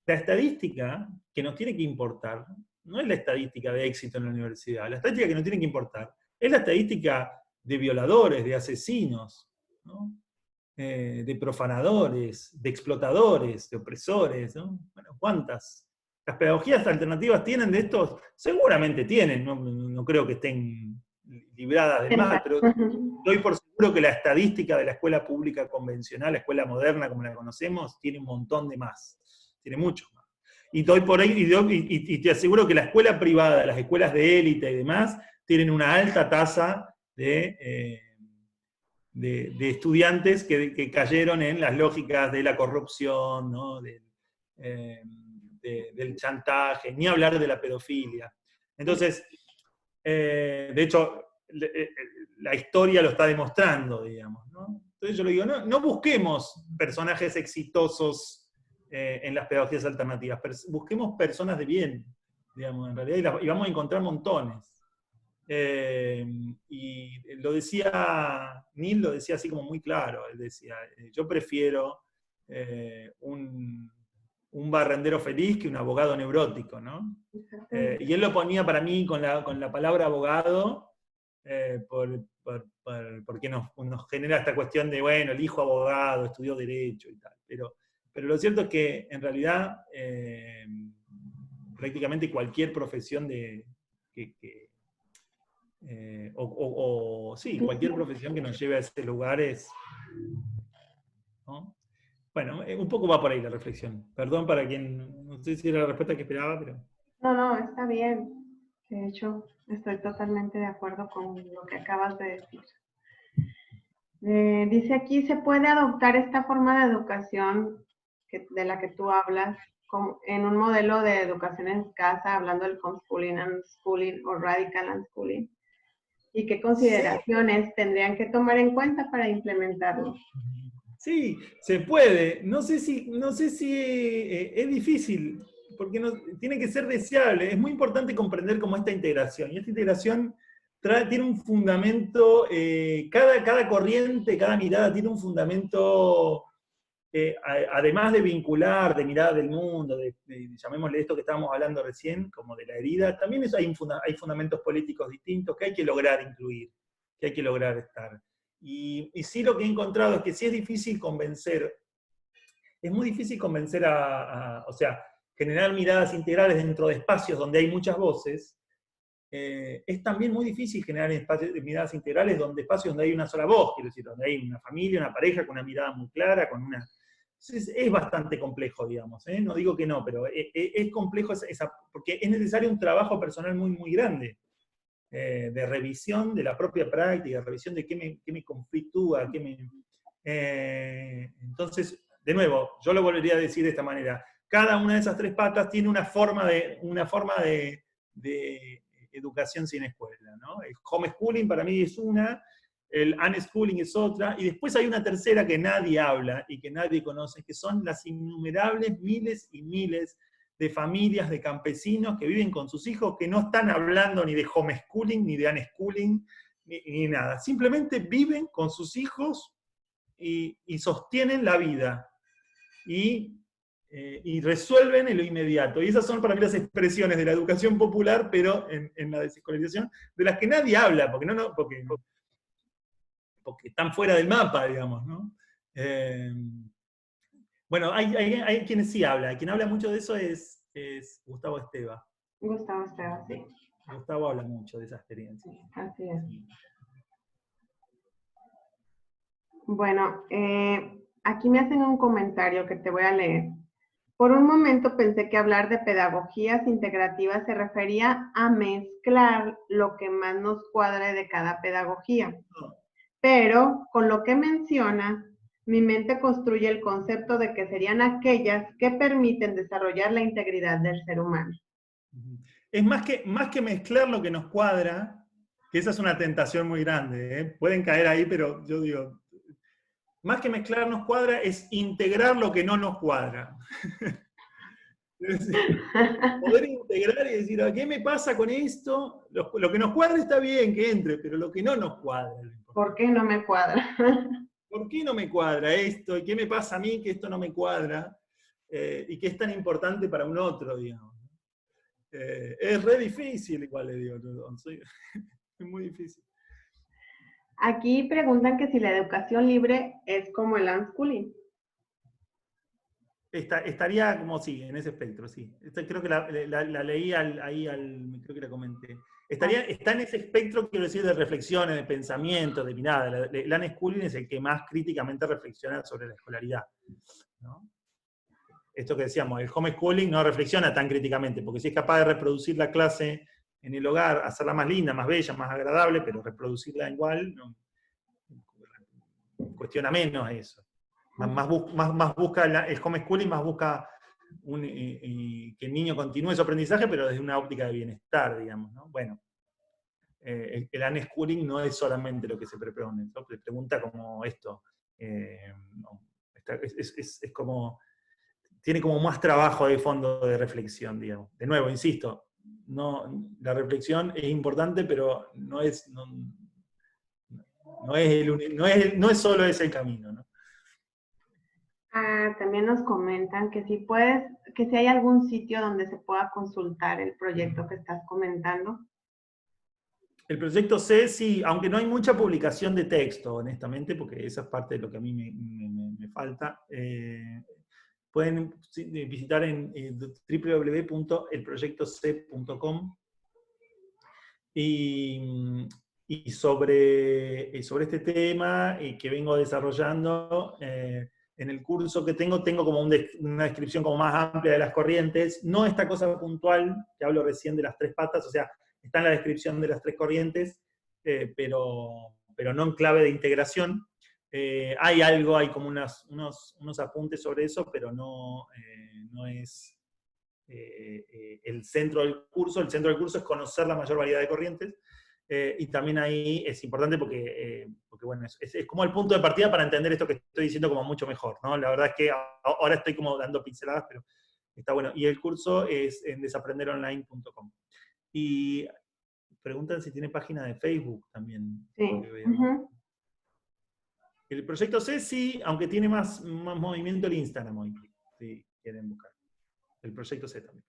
la estadística que nos tiene que importar, no es la estadística de éxito en la universidad, la estadística que nos tiene que importar es la estadística de violadores, de asesinos, ¿no? De profanadores, de explotadores, de opresores, ¿no? Bueno, ¿cuántas? ¿Las pedagogías alternativas tienen de estos? Seguramente tienen, no creo que estén libradas de mal, pero doy por seguro que la estadística de la escuela pública convencional, la escuela moderna como la conocemos, tiene un montón de más, tiene muchos más. Y doy por ahí, y te aseguro que la escuela privada, las escuelas de élite y demás, tienen una alta tasa de estudiantes que cayeron en las lógicas de la corrupción, ¿no? Del chantaje, ni hablar de la pedofilia. Entonces, de hecho, la historia lo está demostrando, digamos, ¿no? Entonces yo le digo, no busquemos personajes exitosos en las pedagogías alternativas, busquemos personas de bien, digamos, en realidad, y vamos a encontrar montones. Y lo decía, Neil lo decía así como muy claro, él decía, yo prefiero un barrendero feliz que un abogado neurótico, ¿no? Y él lo ponía para mí con la palabra abogado, porque nos genera esta cuestión de, bueno, el hijo abogado, estudió derecho y tal. Pero lo cierto es que en realidad prácticamente cualquier profesión sí, cualquier profesión que nos lleve a ese lugar es, ¿no? Bueno, un poco va por ahí la reflexión. Perdón para quien, no sé si era la respuesta que esperaba, pero... No, está bien. De hecho, estoy totalmente de acuerdo con lo que acabas de decir. Dice aquí, ¿se puede adoptar esta forma de educación de la que tú hablas en un modelo de educación en casa, hablando del homeschooling, unschooling o radical unschooling? ¿Y qué consideraciones tendrían que tomar en cuenta para implementarlo? Sí, se puede. No sé si es difícil, porque tiene que ser deseable. Es muy importante comprender cómo esta integración. Y esta integración tiene un fundamento, cada corriente, cada mirada tiene un fundamento, además de vincular, de mirada del mundo, llamémosle esto que estábamos hablando recién, como de la herida, también hay fundamentos políticos distintos que hay que lograr incluir, que hay que lograr estar. Y sí, lo que he encontrado es que sí es difícil convencer, es muy difícil convencer o sea, generar miradas integrales dentro de espacios donde hay muchas voces. Es también muy difícil generar miradas integrales espacios donde hay una sola voz, quiero decir, donde hay una familia, una pareja con una mirada muy clara, es bastante complejo, digamos, ¿eh? No digo que no, pero es complejo porque es necesario un trabajo personal muy, muy grande. De revisión de la propia práctica, de revisión de qué me conflictúa, entonces, de nuevo, yo lo volvería a decir de esta manera, cada una de esas tres patas tiene una forma de educación sin escuela, ¿no? El homeschooling para mí es una, el unschooling es otra, y después hay una tercera que nadie habla y que nadie conoce, que son las innumerables miles y miles de familias, de campesinos que viven con sus hijos, que no están hablando ni de homeschooling, ni de unschooling, ni nada. Simplemente viven con sus hijos y sostienen la vida. Y y resuelven en lo inmediato. Y esas son para mí las expresiones de la educación popular, pero en la desescolarización, de las que nadie habla, porque están fuera del mapa, digamos, ¿no? Bueno, hay quienes sí hablan. Quien habla mucho de eso es Gustavo Esteva. Gustavo Esteva, sí. Gustavo habla mucho de esa experiencia. Así es. Bueno, aquí me hacen un comentario que te voy a leer. Por un momento pensé que hablar de pedagogías integrativas se refería a mezclar lo que más nos cuadre de cada pedagogía. Pero con lo que menciona, mi mente construye el concepto de que serían aquellas que permiten desarrollar la integridad del ser humano. Es más que mezclar lo que nos cuadra, que esa es una tentación muy grande, ¿eh? Pueden caer ahí, pero yo digo, más que mezclar nos cuadra es integrar lo que no nos cuadra. Es decir, poder integrar y decir, ¿qué me pasa con esto? Lo que nos cuadra está bien que entre, pero lo que no nos cuadra. ¿Por qué no me cuadra? ¿Por qué no me cuadra esto? ¿Y qué me pasa a mí que esto no me cuadra? Y que es tan importante para un otro, digamos. Es re difícil, igual le digo. Es muy difícil. Aquí preguntan que si la educación libre es como el unschooling. Estaría como sí, en ese espectro, sí. Creo que la leí creo que la comenté. Está en ese espectro, quiero decir, de reflexiones, de pensamiento, de mirada. El unschooling es el que más críticamente reflexiona sobre la escolaridad, ¿no? Esto que decíamos, el homeschooling no reflexiona tan críticamente, porque si es capaz de reproducir la clase en el hogar, hacerla más linda, más bella, más agradable, pero reproducirla igual, no, cuestiona menos eso. Más busca el homeschooling, más busca que el niño continúe su aprendizaje, pero desde una óptica de bienestar, digamos, ¿no? Bueno, el unschooling no es solamente lo que se propone, ¿no? Se pregunta como esto, no, es como, tiene como más trabajo de fondo de reflexión, digamos. De nuevo, insisto, la reflexión es importante, pero no es solo ese el camino, ¿no? También nos comentan que si hay algún sitio donde se pueda consultar el proyecto que estás comentando. El proyecto C, sí, aunque no hay mucha publicación de texto, honestamente, porque esa es parte de lo que a mí me falta. Pueden visitar en www.elproyectoc.com y sobre este tema que vengo desarrollando, en el curso que tengo como una descripción como más amplia de las corrientes, no esta cosa puntual, que hablo recién de las tres patas, o sea, está en la descripción de las tres corrientes, pero no en clave de integración. Hay como unos apuntes sobre eso, pero no es el centro del curso. El centro del curso es conocer la mayor variedad de corrientes, y también ahí es importante porque bueno, es como el punto de partida para entender esto que estoy diciendo como mucho mejor, ¿no? La verdad es que ahora estoy como dando pinceladas, pero está bueno. Y el curso es en desaprenderonline.com. Y preguntan si tiene página de Facebook también. Sí. El proyecto C sí, aunque tiene más movimiento el Instagram hoy, si quieren buscar. El proyecto C también.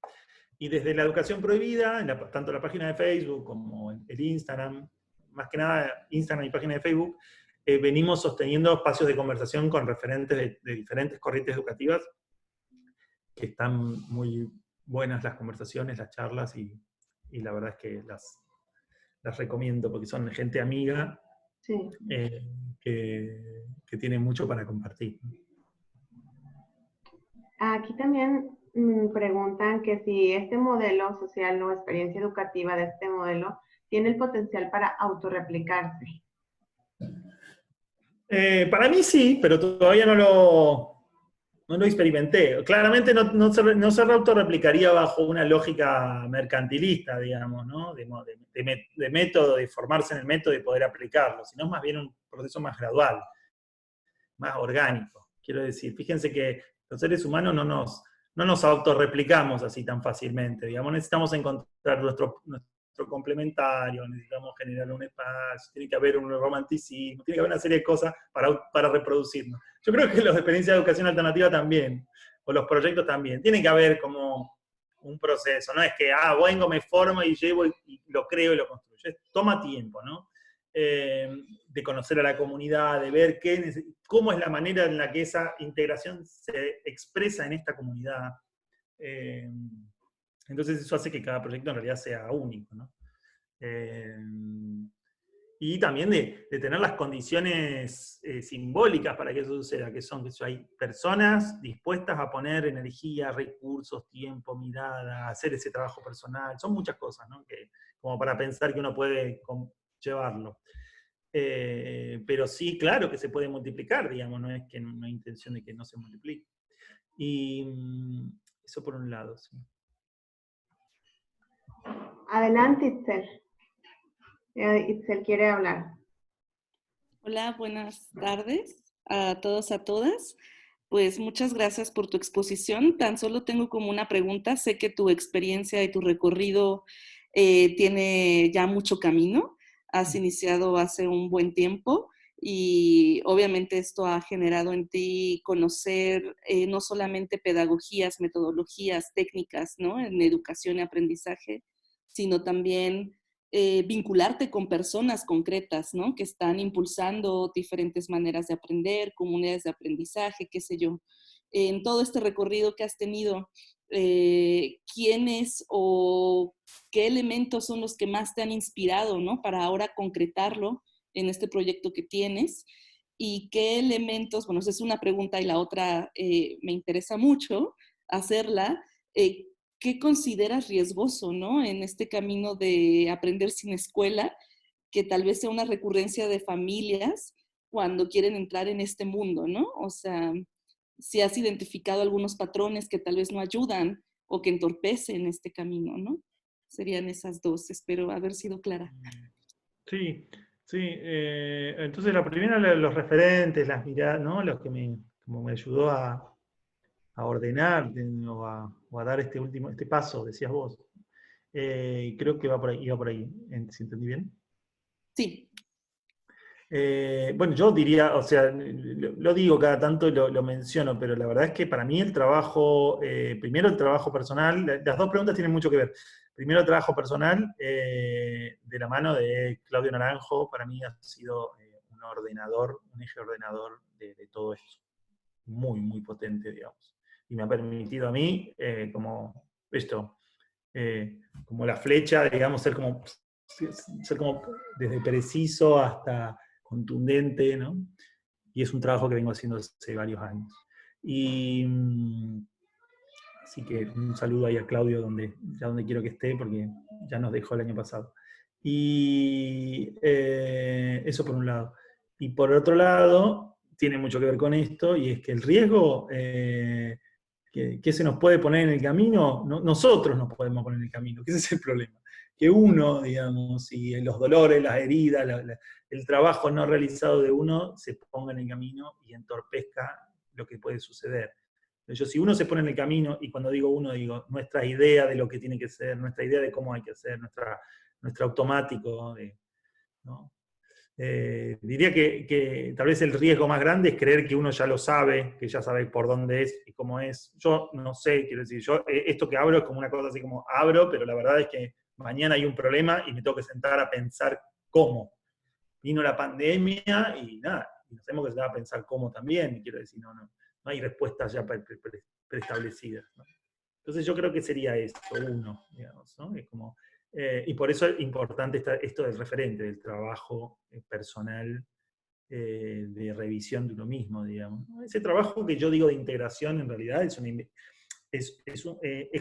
Y desde la educación prohibida, tanto la página de Facebook como el Instagram, más que nada Instagram y página de Facebook, venimos sosteniendo espacios de conversación con referentes de diferentes corrientes educativas, que están muy buenas las conversaciones, las charlas, y la verdad es que las recomiendo porque son gente amiga, sí, que tiene mucho para compartir. Aquí también preguntan que si este modelo social o experiencia educativa de este modelo tiene el potencial para autorreplicarse. Para mí sí, pero todavía no lo experimenté. Claramente no se autorreplicaría bajo una lógica mercantilista, digamos, ¿no? De método, de formarse en el método y poder aplicarlo, sino más bien un proceso más gradual, más orgánico. Quiero decir, fíjense que los seres humanos no nos autorreplicamos así tan fácilmente, digamos, necesitamos encontrar nuestro complementario, necesitamos generar un espacio, tiene que haber un romanticismo, tiene que haber una serie de cosas para reproducirnos. Yo creo que las experiencias de educación alternativa también o los proyectos también. Tiene que haber como un proceso, no es que, vengo, me formo y llevo y lo creo y lo construyo. Toma tiempo, ¿no? De conocer a la comunidad, de ver cómo es la manera en la que esa integración se expresa en esta comunidad. Entonces eso hace que cada proyecto en realidad sea único, ¿no? Y también de tener las condiciones simbólicas para que eso suceda, que son que hay personas dispuestas a poner energía, recursos, tiempo, mirada, hacer ese trabajo personal, son muchas cosas, ¿no? Como para pensar que uno puede llevarlo. Pero sí, claro que se puede multiplicar, digamos, no es que no hay intención de que no se multiplique. Y eso por un lado, sí. Adelante, Itzel. Itzel quiere hablar. Hola, buenas tardes a todos, a todas. Pues muchas gracias por tu exposición. Tan solo tengo como una pregunta. Sé que tu experiencia y tu recorrido tiene ya mucho camino. Has iniciado hace un buen tiempo y obviamente esto ha generado en ti conocer no solamente pedagogías, metodologías, técnicas, ¿no? En educación y aprendizaje, sino también vincularte con personas concretas, ¿no? Que están impulsando diferentes maneras de aprender, comunidades de aprendizaje, qué sé yo. En todo este recorrido que has tenido, ¿quiénes o qué elementos son los que más te han inspirado, ¿no? Para ahora concretarlo en este proyecto que tienes? ¿Y qué elementos, bueno, esa es una pregunta y la otra me interesa mucho hacerla, ¿qué consideras riesgoso, ¿no? En este camino de aprender sin escuela, que tal vez sea una recurrencia de familias cuando quieren entrar en este mundo, ¿no? O sea, si has identificado algunos patrones que tal vez no ayudan o que entorpecen este camino, ¿no? Serían esas dos, espero haber sido clara. Sí, sí. Entonces la primera, los referentes, las miradas, ¿no? Los que como me ayudó a ordenar o a dar este paso, decías vos. Creo que iba por ahí, ¿si entendí bien? Sí. Bueno, yo diría, o sea, lo digo cada tanto y lo menciono, pero la verdad es que para mí el trabajo, primero el trabajo personal, las dos preguntas tienen mucho que ver. Primero el trabajo personal, de la mano de Claudio Naranjo, para mí ha sido un ordenador, un eje ordenador de todo esto. Muy, muy potente, digamos. Y me ha permitido a mí, como esto, como la flecha, digamos, ser como desde preciso hasta contundente, ¿no? Y es un trabajo que vengo haciendo hace varios años. Y así que un saludo ahí a Claudio, donde quiero que esté, porque ya nos dejó el año pasado. Y eso por un lado. Y por otro lado, tiene mucho que ver con esto, y es que el riesgo que se nos puede poner en el camino, nosotros nos podemos poner en el camino, que ese es el problema. Que uno, digamos, y los dolores, las heridas, el trabajo no realizado de uno se ponga en el camino y entorpezca lo que puede suceder. Si uno se pone en el camino, y cuando digo uno, digo nuestra idea de lo que tiene que ser, nuestra idea de cómo hay que hacer, nuestro automático, ¿no? Diría que tal vez el riesgo más grande es creer que uno ya lo sabe, que ya sabe por dónde es y cómo es. Yo no sé, quiero decir, esto que abro es como una cosa así como abro, pero la verdad es que mañana hay un problema y me tengo que sentar a pensar cómo. Vino la pandemia y nada, y nos tenemos que sentar a pensar cómo también, y quiero decir, no hay respuestas ya preestablecidas, ¿no? Entonces yo creo que sería eso, uno, digamos, ¿no? Es como, y por eso es importante esto del referente, del trabajo personal, de revisión de uno mismo, digamos. Ese trabajo que yo digo de integración en realidad es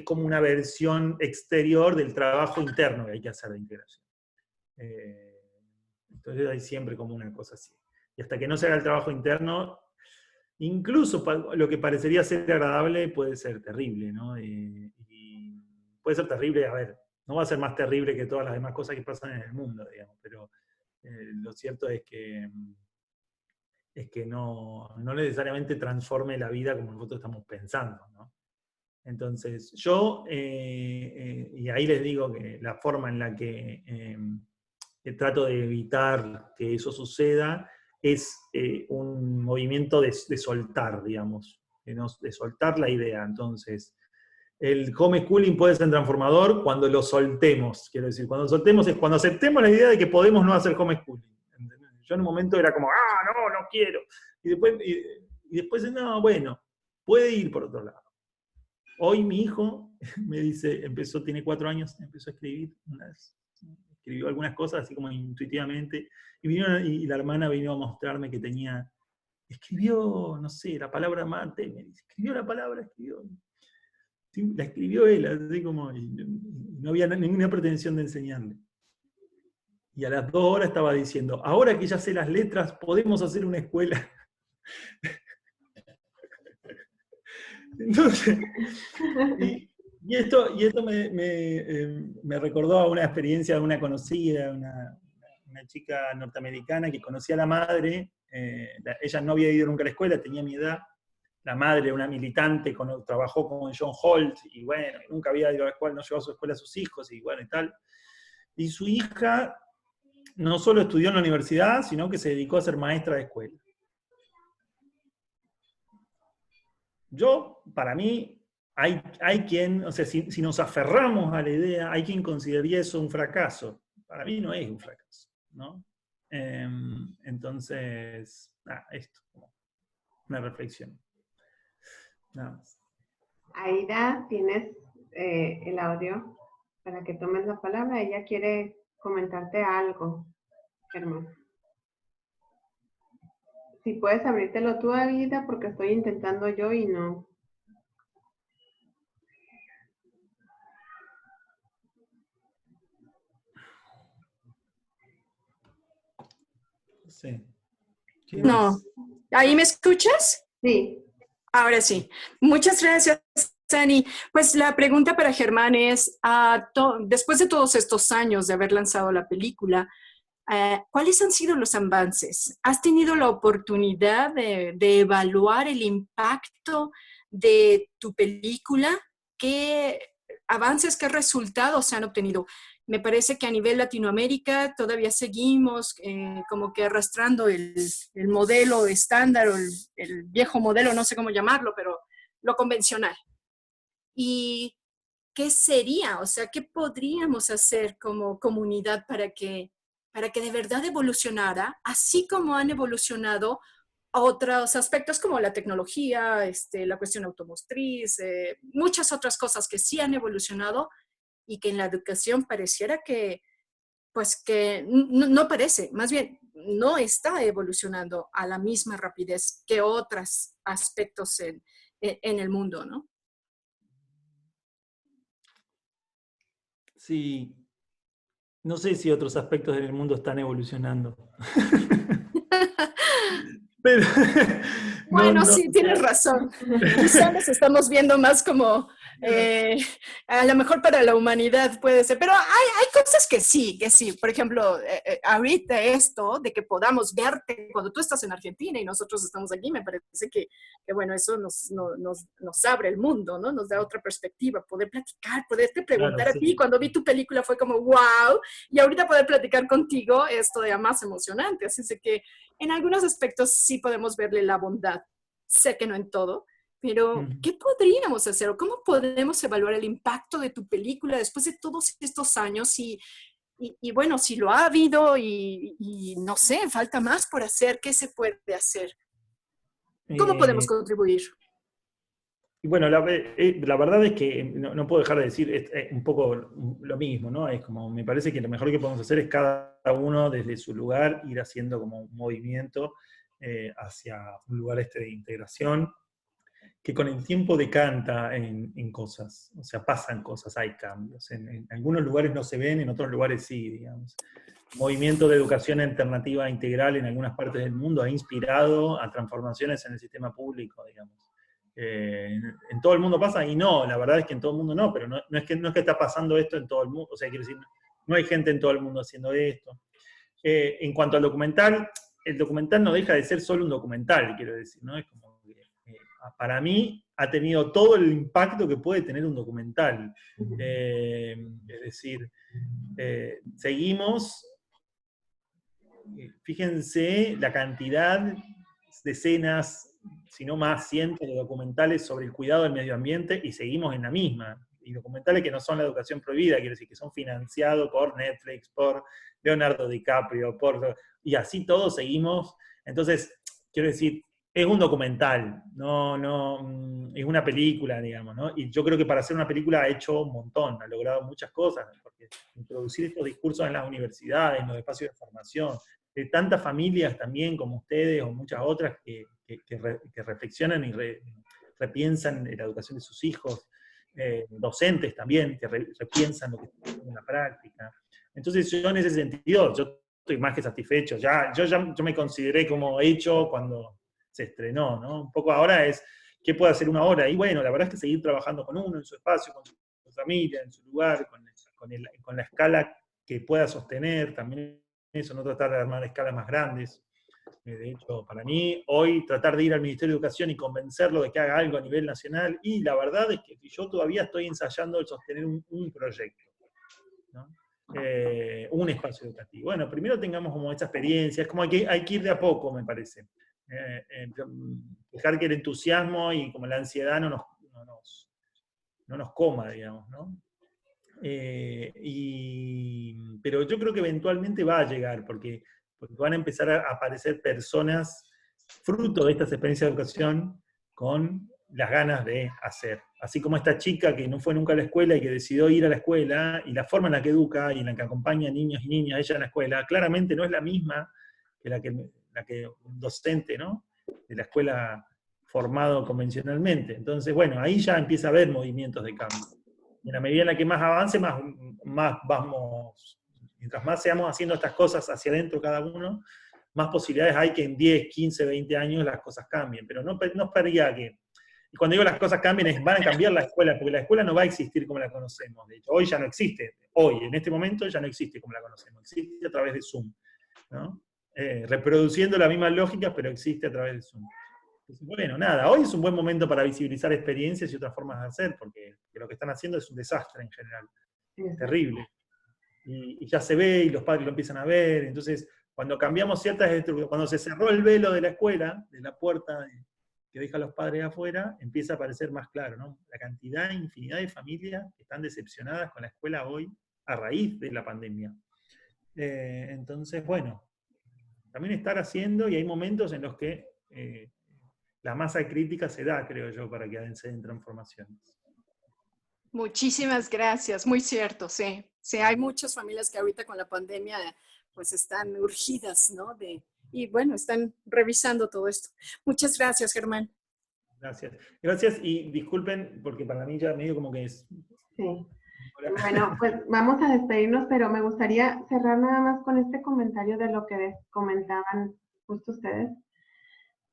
como una versión exterior del trabajo interno que hay que hacer de integración. Entonces hay siempre como una cosa así. Y hasta que no se haga el trabajo interno, incluso lo que parecería ser agradable puede ser terrible, ¿no? Y puede ser terrible, a ver, no va a ser más terrible que todas las demás cosas que pasan en el mundo, digamos, pero lo cierto es que no necesariamente transforme la vida como nosotros estamos pensando, ¿no? Entonces, yo, y ahí les digo que la forma en la que trato de evitar que eso suceda es un movimiento de soltar, digamos. de soltar la idea. Entonces, el homeschooling puede ser transformador cuando lo soltemos, quiero decir, cuando lo soltemos es cuando aceptemos la idea de que podemos no hacer homeschooling. Yo en un momento era como, no quiero. Y después, no, bueno, puede ir por otro lado. Hoy mi hijo me dice, tiene 4 años, empezó a escribió algunas cosas así como intuitivamente, y la hermana vino a mostrarme que escribió, no sé, la palabra mate, me dice, la escribió él, así como, y no había ninguna pretensión de enseñarle. Y a las 2 horas estaba diciendo, ahora que ya sé las letras, podemos hacer una escuela. Entonces, y esto me recordó a una experiencia de una conocida, una chica norteamericana que conocía a la madre, ella no había ido nunca a la escuela, tenía mi edad, la madre, una militante, trabajó con John Holt, y bueno, nunca había ido a la escuela, no llevó a su escuela a sus hijos, y bueno, y tal. Y su hija no solo estudió en la universidad, sino que se dedicó a ser maestra de escuela. Para mí, hay quien, o sea, si nos aferramos a la idea, hay quien consideraría eso un fracaso. Para mí no es un fracaso, ¿no? Entonces, esto, una reflexión. Nada más. Aida, tienes el audio para que tomes la palabra. Ella quiere comentarte algo, Germán. Si puedes abrírtelo tú, Aida, porque estoy intentando yo y no. Sí. No. ¿Ahí me escuchas? Sí. Ahora sí. Muchas gracias, Sani. Pues la pregunta para Germán es, después de todos estos años de haber lanzado la película, ¿cuáles han sido los avances? ¿Has tenido la oportunidad de evaluar el impacto de tu película? ¿Qué avances, qué resultados se han obtenido? Me parece que a nivel Latinoamérica todavía seguimos como que arrastrando el modelo estándar o el viejo modelo, no sé cómo llamarlo, pero lo convencional. ¿Y qué sería? O sea, ¿qué podríamos hacer como comunidad para que de verdad evolucionara, así como han evolucionado otros aspectos como la tecnología, la cuestión automotriz, muchas otras cosas que sí han evolucionado y que en la educación pareciera que, pues que no parece, más bien no está evolucionando a la misma rapidez que otros aspectos en el mundo, ¿no? Sí, no sé si otros aspectos del mundo están evolucionando. Pero, bueno, sí, tienes razón. Quizá nos estamos viendo más como, a lo mejor para la humanidad puede ser, pero hay cosas que sí. Por ejemplo, ahorita esto de que podamos verte cuando tú estás en Argentina y nosotros estamos aquí, me parece que bueno, eso nos abre el mundo, ¿no? Nos da otra perspectiva, poder platicar, poderte preguntar claro, a ti. Cuando vi tu película fue como, wow, y ahorita poder platicar contigo es todavía más emocionante, así es que en algunos aspectos sí podemos verle la bondad. Sé que no en todo, pero ¿qué podríamos hacer? ¿O cómo podemos evaluar el impacto de tu película después de todos estos años? Y bueno, si lo ha habido y no sé, falta más por hacer, ¿qué se puede hacer? ¿Cómo podemos contribuir? Y bueno, la verdad es que no puedo dejar de decir un poco lo mismo, ¿no? Es como, me parece que lo mejor que podemos hacer es cada uno desde su lugar ir haciendo como un movimiento hacia un lugar de integración, que con el tiempo decanta en cosas, o sea, pasan cosas, hay cambios. En algunos lugares no se ven, en otros lugares sí, digamos. Movimiento de educación alternativa integral en algunas partes del mundo ha inspirado a transformaciones en el sistema público, digamos. En todo el mundo pasa, y no, la verdad es que en todo el mundo no, pero no es que está pasando esto en todo el mundo, o sea, quiero decir, no hay gente en todo el mundo haciendo esto. En cuanto al documental, el documental no deja de ser solo un documental, quiero decir, ¿no? Es como que, para mí ha tenido todo el impacto que puede tener un documental. Es decir, seguimos, fíjense la cantidad de escenas sino más cientos de documentales sobre el cuidado del medio ambiente y seguimos en la misma. Y documentales que no son la educación prohibida, quiero decir, que son financiados por Netflix, por Leonardo DiCaprio, y así todos seguimos. Entonces, quiero decir, es un documental, es una película, digamos, ¿no? Y yo creo que para hacer una película ha hecho un montón, ha logrado muchas cosas, porque introducir estos discursos en las universidades, en los espacios de formación, de tantas familias también como ustedes o muchas otras que reflexionan y repiensan la educación de sus hijos, docentes también que repiensan lo que están haciendo en la práctica. Entonces yo en ese sentido, yo estoy más que satisfecho. Yo me consideré como hecho cuando se estrenó, ¿no? Un poco ahora es, ¿qué puede hacer uno ahora? Y bueno, la verdad es que seguir trabajando con uno, en su espacio, con su familia, en su lugar, con la escala que pueda sostener, también eso, no tratar de armar escalas más grandes. De hecho, para mí, hoy tratar de ir al Ministerio de Educación y convencerlo de que haga algo a nivel nacional, y la verdad es que yo todavía estoy ensayando el sostener un proyecto, ¿no? Un espacio educativo. Bueno, primero tengamos como esta experiencia, es como hay que ir de a poco, me parece. Dejar que el entusiasmo y como la ansiedad no nos coma, digamos, ¿no? Pero yo creo que eventualmente va a llegar, porque van a empezar a aparecer personas fruto de estas experiencias de educación con las ganas de hacer. Así como esta chica que no fue nunca a la escuela y que decidió ir a la escuela, y la forma en la que educa y en la que acompaña a niños y niñas ella en la escuela, claramente no es la misma que la que un docente, ¿no?, de la escuela formado convencionalmente. Entonces, bueno, ahí ya empieza a haber movimientos de cambio. En la medida en la que más avance, más vamos, mientras más seamos haciendo estas cosas hacia adentro cada uno, más posibilidades hay que en 10, 15, 20 años las cosas cambien. Pero no esperaría que... Y cuando digo las cosas cambien, van a cambiar la escuela, porque la escuela no va a existir como la conocemos. De hecho, hoy ya no existe. Hoy, en este momento, ya no existe como la conocemos. Existe a través de Zoom, ¿no? Reproduciendo la misma lógica, pero existe a través de Zoom. Entonces, bueno, nada, hoy es un buen momento para visibilizar experiencias y otras formas de hacer, porque lo que están haciendo es un desastre en general. Es terrible. Y ya se ve, y los padres lo empiezan a ver. Entonces, cuando cambiamos ciertas estructuras, cuando se cerró el velo de la escuela, de la puerta que deja a los padres afuera, empieza a aparecer más claro, ¿no? La cantidad, infinidad de familias que están decepcionadas con la escuela hoy a raíz de la pandemia. Entonces, bueno, también estar haciendo, y hay momentos en los que la masa crítica se da, creo yo, para que se den transformaciones. Muchísimas gracias, muy cierto, sí. Sí, hay muchas familias que ahorita con la pandemia pues están urgidas, ¿no? Y bueno, están revisando todo esto. Muchas gracias, Germán. Gracias. Gracias, y disculpen, porque para mí ya medio como que es... Sí. Bueno, pues vamos a despedirnos, pero me gustaría cerrar nada más con este comentario de lo que comentaban justo ustedes.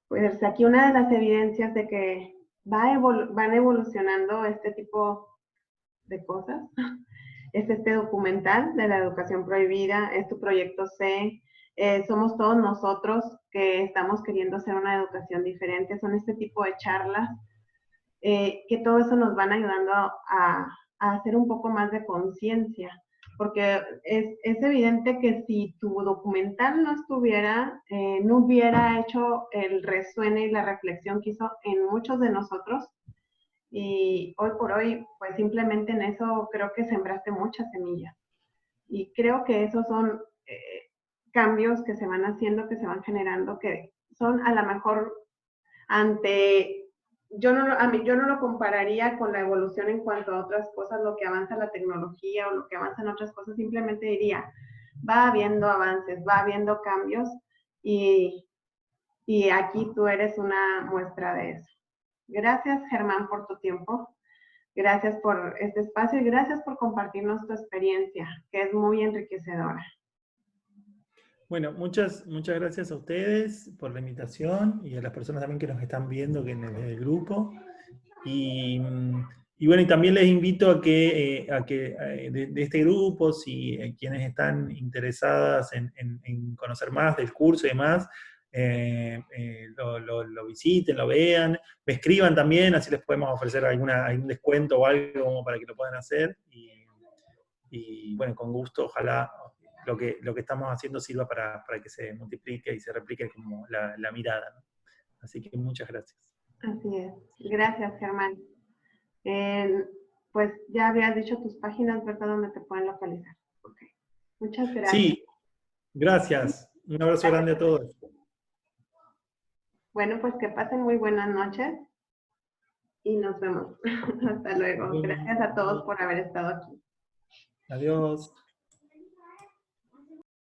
Pues aquí una de las evidencias de que van evolucionando este tipo de cosas es este documental de la educación prohibida, es tu proyecto C, somos todos nosotros que estamos queriendo hacer una educación diferente, son este tipo de charlas, que todo eso nos van ayudando a hacer un poco más de conciencia, porque es evidente que si tu documental no estuviera, no hubiera hecho el resuene y la reflexión que hizo en muchos de nosotros, y hoy por hoy, pues simplemente en eso creo que sembraste muchas semillas. Y creo que esos son cambios que se van haciendo, que se van generando, que son a lo mejor yo no lo compararía con la evolución en cuanto a otras cosas, lo que avanza la tecnología o lo que avanza en otras cosas, simplemente diría, va habiendo avances, va habiendo cambios, y aquí tú eres una muestra de eso. Gracias, Germán, por tu tiempo. Gracias por este espacio y gracias por compartirnos tu experiencia, que es muy enriquecedora. Bueno, muchas gracias a ustedes por la invitación y a las personas también que nos están viendo en el grupo. Y bueno, y también les invito a que de este grupo, si quienes están interesadas en conocer más del curso y demás, lo visiten, lo vean, me escriban también, así les podemos ofrecer algún descuento o algo como para que lo puedan hacer. Y bueno, con gusto, ojalá lo que estamos haciendo sirva para que se multiplique y se replique como la mirada, ¿no? Así que muchas gracias. Así es. Gracias, Germán. Pues ya habías dicho tus páginas, ¿verdad? Donde te pueden localizar. Okay. Muchas gracias. Sí, gracias. Un abrazo grande a todos. Bueno, pues que pasen muy buenas noches y nos vemos. Hasta luego. Gracias a todos por haber estado aquí. Adiós.